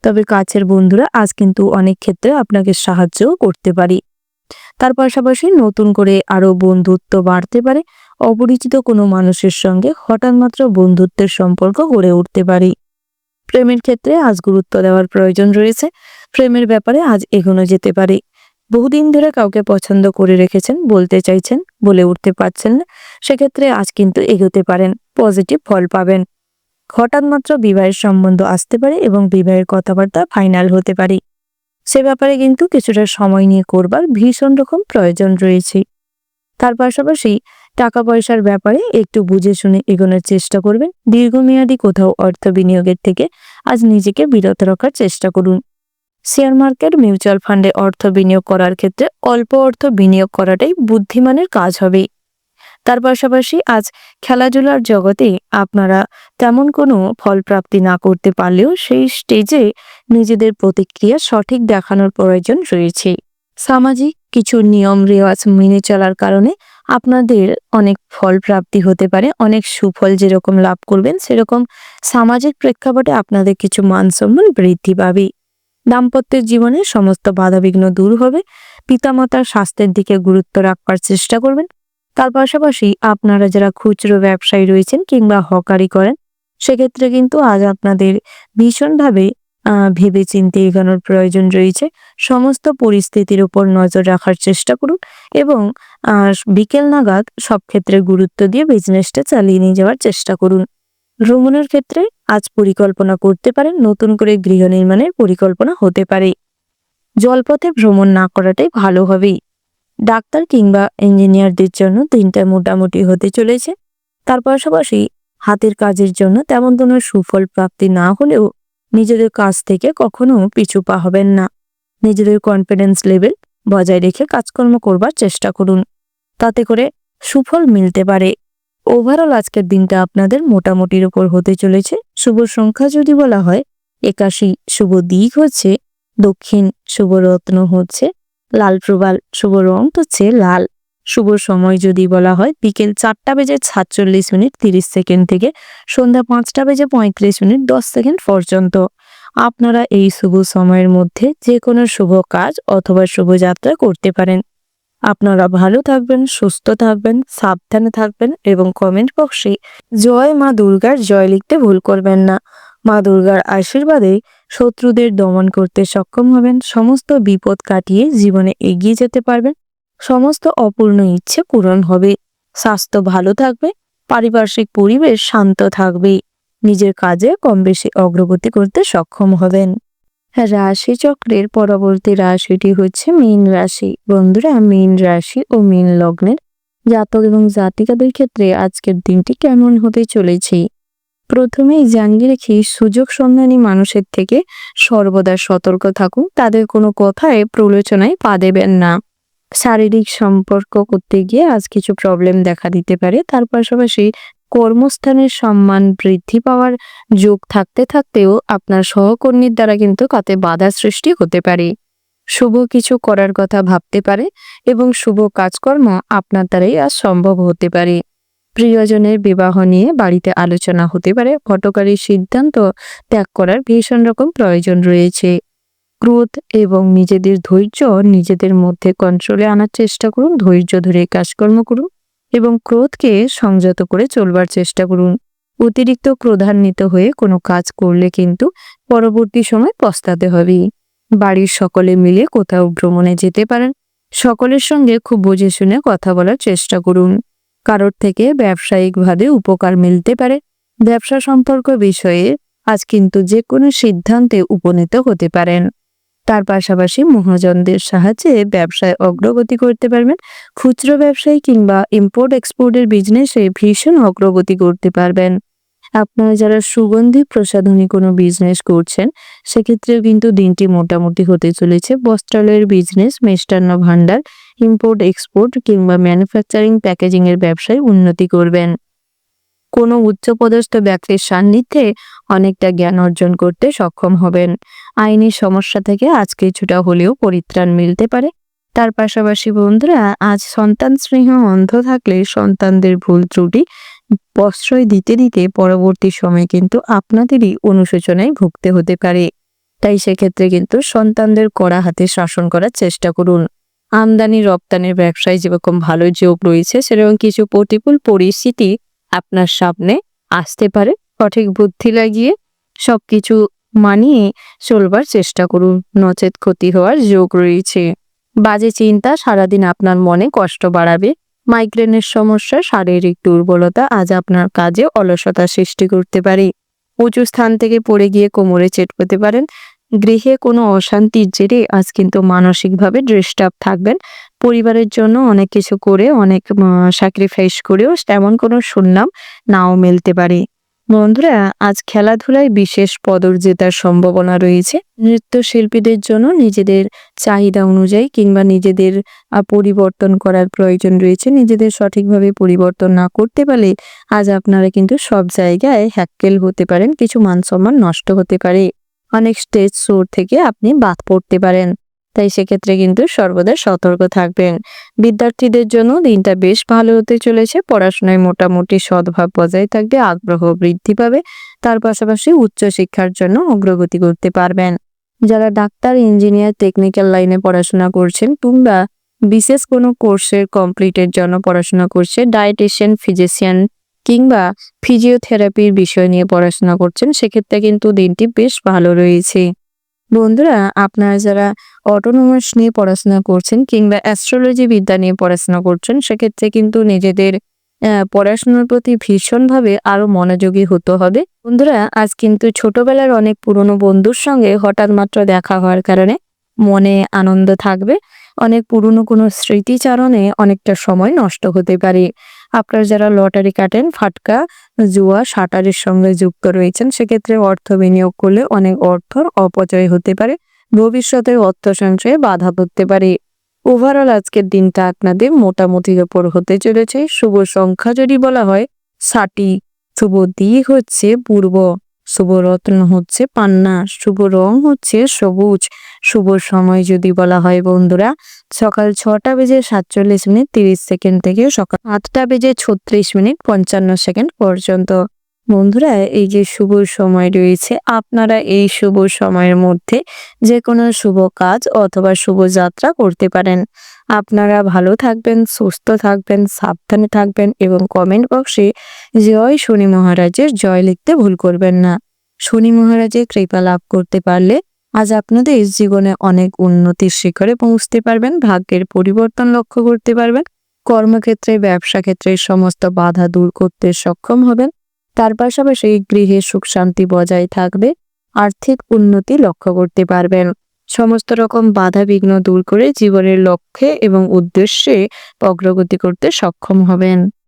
Speaker 1: তবে কাছের বন্ধুরা আজ কিন্তু অনেক ক্ষেত্রে আপনাকে সাহায্যও করতে পারে। তার পাশাপাশি নতুন করে আরো বন্ধুত্ব বাড়তে পারে। অপরিচিত কোনো মানুষের সঙ্গে হঠাৎ মাত্র বন্ধুত্বের সম্পর্ক গড়ে উঠতে পারে। প্রেমের ক্ষেত্রে আজ গুরুত্ব দেওয়ার প্রয়োজন রয়েছে। প্রেমের ব্যাপারে আজ এগোনো যেতে পারে। বহুদিন ধরে কাউকে পছন্দ করে রেখেছেন, বলতে চাইছেন, বলে উঠতে পারছেন না, সেক্ষেত্রে আজ কিন্তু এগোতে পারেন, পজিটিভ ফল পাবেন। হঠাৎ মাত্র বিবাহের সম্বন্ধ আসতে পারে এবং বিবাহের কথাবার্তা ফাইনাল হতে পারে। সে ব্যাপারে কিন্তু কিছুটা সময় নিয়ে করবার ভীষণ রকম প্রয়োজন রয়েছে। তার পাশাপাশি টাকা পয়সার ব্যাপারে একটু বুঝে শুনে এগোনোর চেষ্টা করবেন। দীর্ঘমেয়াদী কোথাও অর্থ বিনিয়োগের থেকে আজ নিজেকে বিরত রাখার চেষ্টা করুন। শেয়ার মার্কেট, মিউচুয়াল ফান্ডে অর্থ বিনিয়োগ করার ক্ষেত্রে অল্প অর্থ বিনিয়োগ করাটাই বুদ্ধিমানের কাজ হবে। তার পাশাপাশি আজ খেলাধুলার জগতে আপনারা তেমন কোনো ফল প্রাপ্তি না করতে পারলেও সেই স্টেজে নিজেদের প্রতিক্রিয়া সঠিক দেখানোর প্রয়োজন রয়েছে। সামাজিক কিছু নিয়ম রেওয়াজ মেনে চলার কারণে আপনাদের অনেক ফল প্রাপ্তি হতে পারে। অনেক সুফল যেরকম লাভ করবেন, সেরকম সামাজিক প্রেক্ষাপটে আপনাদের কিছু মান সম্মান বৃদ্ধি পাবে। দাম্পত্যের জীবনে সমস্ত বাধাবিঘ্ন দূর হবে। পিতামাতার স্বাস্থ্যের দিকে গুরুত্ব রাখবার চেষ্টা করবেন। তার পাশাপাশি আপনারা যারা খুচরো ব্যবসায়ী রয়েছেন কিংবা হকারি করেন, সেক্ষেত্রে কিন্তু আজ আপনাদের ভীষণভাবে ভেবে চিন্তে এগোনোর প্রয়োজন রয়েছে। সমস্ত পরিস্থিতির উপর নজর রাখার চেষ্টা করুন এবং বিকেল নাগাদ সব ক্ষেত্রে গুরুত্ব দিয়ে বিজনেসটা চালিয়ে নিয়ে যাওয়ার চেষ্টা করুন। ভ্রমণের ক্ষেত্রে আজ পরিকল্পনা করতে পারেন, নতুন করে গৃহ নির্মাণের পরিকল্পনা হতে পারে। জলপথে ভ্রমণ না করাটাই ভালো হবে। ডাক্তার কিংবা ইঞ্জিনিয়ারদের জন্য দিনটা মোটামুটি হতে চলেছে। তার পাশাপাশি হাতের কাজের জন্য তেমন কোনো সুফল প্রাপ্তি না হলেও নিজেদের কাজ থেকে কখনো পিছু পা হবেন না। নিজেদের কনফিডেন্স লেভেল বজায় রেখে কাজকর্ম করবার চেষ্টা করুন, তাতে করে সুফল মিলতে পারে। ওভারঅল আজকের দিনটা আপনাদের মোটামুটির উপর হতে চলেছে। শুভ সংখ্যা যদি বলা হয় 81, শুভ দিক হচ্ছে দক্ষিণ, শুভ রত্ন হচ্ছে লাল প্রবাল, শুভ রং হচ্ছে লাল। শুভ সময় যদি বলা হয় বিকেল 4:46:30 থেকে সন্ধ্যা 5:35:10 পর্যন্ত। আপনারা এই শুভ সময়ের মধ্যে যে কোনো শুভ কাজ অথবা শুভযাত্রা করতে পারেন। আপনারা ভালো থাকবেন, সুস্থ থাকবেন, সাবধানে থাকবেন এবং কমেন্ট বক্সে জয় মা দুর্গার জয় লিখতে ভুল করবেন না। মা দুর্গার আশীর্বাদে শত্রুদের দমন করতে সক্ষম হবেন। সমস্ত বিপদ কাটিয়ে জীবনে এগিয়ে যেতে পারবেন। সমস্ত অপূর্ণ ইচ্ছে পূরণ হবে। স্বাস্থ্য ভালো থাকবে। পারিপার্শ্বিক পরিবেশ শান্ত থাকবে। নিজের কাজে কম বেশি অগ্রগতি করতে সক্ষম হবেন। রাশিচক্রের পরবর্তী রাশিটি হচ্ছে মীন রাশি। বন্ধুরা, মীন রাশি ও মীন লগ্নের জাতক এবং জাতিকাদের ক্ষেত্রে আজকের দিনটি কেমন হতে চলেছে? প্রথমেই জানিয়ে রেখি, সুযোগ সন্ধানী মানুষের থেকে সর্বদা সতর্ক থাকুন। তাদের কোনো কথায় প্রলোচনায় পা দেবেন না। শারীরিক সম্পর্ক করতে গিয়ে আজ কিছু প্রবলেম দেখা দিতে পারে। তার পাশাপাশি কর্মস্থানের সম্মান বৃদ্ধি পাওয়ার যোগ থাকতে থাকতেও আপনার সহকর্মীর দ্বারা কিন্তু তাতে বাধা সৃষ্টি হতে পারে। শুভ কিছু করার কথা ভাবতে পারে এবং শুভ কাজকর্ম আপনার দ্বারাই আজ সম্ভব হতে পারে। প্রিয়জনের বিবাহ নিয়ে বাড়িতে আলোচনা হতে পারে। হঠকারী সিদ্ধান্ত ত্যাগ করার ভীষণ রকম প্রয়োজন রয়েছে। ক্রোধ এবং নিজেদের ধৈর্য নিজেদের মধ্যে কন্ট্রোলে আনার চেষ্টা করুন। ধৈর্য ধরে কাজকর্ম করুন এবং ক্রোধকে সংযত করে চলবার চেষ্টা করুন। অতিরিক্ত ক্রোধান্বিত হয়ে কোনো কাজ করলে কিন্তু পরবর্তী সময় পস্তাতে হবে। বাড়ির সকলে মিলে কোথাও ভ্রমণে যেতে পারেন। সকলের সঙ্গে খুব বুঝে শুনে কথা বলার চেষ্টা করুন। কারোর থেকে ব্যবসায়িকভাবে উপকার মিলতে পারে। ব্যবসা সম্পর্ক বিষয়ে আজ কিন্তু যে কোনো সিদ্ধান্তে উপনীত হতে পারেন। তার পাশাপাশি মহাজনদের সাহায্যে ব্যবসায় অগ্রগতি করতে পারবেন। খুচরো ব্যবসায়ী কিংবা ইম্পোর্ট এক্সপোর্টের বিজনেসে ভীষণ অগ্রগতি করতে পারবেন। আপনারা যারা সুগন্ধি প্রসাধনী কোনো বিজনেস করছেন, সেক্ষেত্রেও কিন্তু দিনটি মোটামুটি হতে চলেছে। বস্ত্রালয়ের business, Mishtanna Bhandar, import export কিংবা ম্যানুফ্যাকচারিং প্যাকেজিং এর ব্যবসায় উন্নতি করবেন। কোনো উচ্চপদস্থ ব্যক্তির সান্নিধ্যে অনেকটা জ্ঞান অর্জন করতে সক্ষম হবেন। আইনি সমস্যা থেকে আজ কিছুটা হলেও পরিত্রাণ মিলতে পারে। তার পাশাপাশি বন্ধুরা, আজ সন্তান স্নেহ অন্ধ থাকলে সন্তানদের ভুল ত্রুটি প্রশ্রয় দিতে দিতে পরবর্তী সময়ে কিন্তু আপনাদেরই অনুশোচনায় ভুগতে হতে পারে। তাই সেক্ষেত্রে কিন্তু সন্তানদের কড়া হাতে শাসন করার চেষ্টা করুন। আমদানি রপ্তানির ব্যবসায় যেরকম ভালো যোগ রয়েছে, সেরকম কিছু প্রতিকূল পরিস্থিতি আপনার সামনে আসতে পারে। সঠিক বুদ্ধি লাগিয়ে সবকিছু মানিয়ে চলবার চেষ্টা করুন, নচেত ক্ষতি হওয়ার যোগ রয়েছে। বাজে চিন্তা সারাদিন আপনার মনে কষ্ট বাড়াবে। মাইগ্রেনের সমস্যা, শারীরিক দুর্বলতা আজ আপনার কাজে অলসতা সৃষ্টি করতে পারে। উঁচু স্থান থেকে পড়ে গিয়ে কোমরে চেট পেতে পারেন। গৃহে কোনো অশান্তির জেরে আজ কিন্তু মানসিকভাবে ডিস্টার্ব থাকবেন। পরিবারের জন্য অনেক কিছু করে, অনেক স্যাক্রিফাইস করেও তেমন কোনো সুনাম নাও মিলতে পারে। বন্ধুরা, আজ খেলাধুলায় বিশেষ পদক জেতার সম্ভাবনা রয়েছে। নৃত্যশিল্পীদের জন্য নিজেদের চাহিদা অনুযায়ী কিংবা নিজেদের পরিবর্তন করার প্রয়োজন রয়েছে। নিজেদের সঠিকভাবে পরিবর্তন না করতে পারলে আজ আপনারা কিন্তু সব জায়গায় হ্যাক্কেল হতে পারেন। কিছু মান সম্মান নষ্ট হতে পারে। অনেক স্টেজ শো থেকে আপনি বাদ পড়তে পারেন। তাই সেক্ষেত্রে কিন্তু সর্বদা সতর্ক থাকবেন। বিদ্যার্থীদের জন্য দিনটা বেশ ভালো হতে চলেছে। পড়াশোনায় মোটামুটি সদ্ভাব বজায় থাকবে, আগ্রহ বৃদ্ধি পাবে। তার পাশাপাশি উচ্চশিক্ষার জন্য অগ্রগতি করতে পারবেন। যারা ডাক্তার, ইঞ্জিনিয়ার, টেকনিক্যাল লাইনে পড়াশোনা করছেন কিংবা বিশেষ কোনো কোর্সের কমপ্লিটের জন্য পড়াশোনা করছে, ডায়েটিশিয়ান, ফিজিশিয়ান কিংবা ফিজিওথেরাপির বিষয় নিয়ে পড়াশোনা করছেন, সেক্ষেত্রে কিন্তু দিনটি বেশ ভালো রয়েছে। বন্ধুরা, আপনারা যারা অটোনমাস নিয়ে পড়াশোনা করছেন কিংবা অ্যাস্ট্রোলজি বিদ্যা নিয়ে পড়াশোনা করছেন, সেক্ষেত্রে কিন্তু নিজেদের পড়াশোনার প্রতি ভীষণভাবে আরো মনোযোগী হতে হবে। বন্ধুরা, আজ কিন্তু ছোটবেলার অনেক পুরনো বন্ধুর সঙ্গে হঠাৎ মাত্র দেখা হওয়ার কারণে মনে আনন্দ থাকবে। অনেক পুরনো কোনো স্মৃতিচারণে অনেকটা সময় নষ্ট হতে পারে। আপনারা যারা লটারি কাটেন, ফাটকা, জুয়া, সাঁটারের সঙ্গে যুক্ত রয়েছেন, সেক্ষেত্রে অর্থ বিনিয়োগ করলে অনেক অর্থর অপচয় হতে পারে। ভবিষ্যতে অর্থ সঞ্চয়ে বাধা পড়তে পারে। ওভারঅল আজকের দিনটা আপনাদের মোটামুটির ওপর হতে চলেছে। শুভ সংখ্যা যদি বলা হয় 60, শুভ দিক হচ্ছে পূর্ব, শুভ রত্ন হচ্ছে পান্না, শুভ রং হচ্ছে সবুজ। শুভ সময় যদি বলা হয় বন্ধুরা, সকাল 6:47:30 থেকে সকাল 8:36:55 পর্যন্ত। বন্ধুরা, এই যে শুভ সময় রয়েছে, আপনারা এই শুভ সময়ের মধ্যে যে কোনো শুভ কাজ অথবা শুভ যাত্রা করতে পারেন। আপনারা ভালো থাকবেন, সুস্থ থাকবেন, সাবধানে থাকবেন এবং কমেন্ট বক্সে জয় শনি মহারাজের জয় লিখতে ভুল করবেন না। শনি মহারাজের কৃপা লাভ করতে পারলে আজ আপনাদের জীবনে অনেক উন্নতির শিখরে পৌঁছতে পারবেন। ভাগ্যের পরিবর্তন লক্ষ্য করতে পারবেন। কর্মক্ষেত্রে, ব্যবসা ক্ষেত্রে সমস্ত বাধা দূর করতে সক্ষম হবেন। তার পাশাপাশি গৃহে সুখ শান্তি বজায় থাকবে। আর্থিক উন্নতি লক্ষ্য করতে পারবেন। সমস্ত রকম বাধা বিঘ্ন দূর করে জীবনের লক্ষ্যে এবং উদ্দেশ্যে অগ্রগতি করতে সক্ষম হবেন।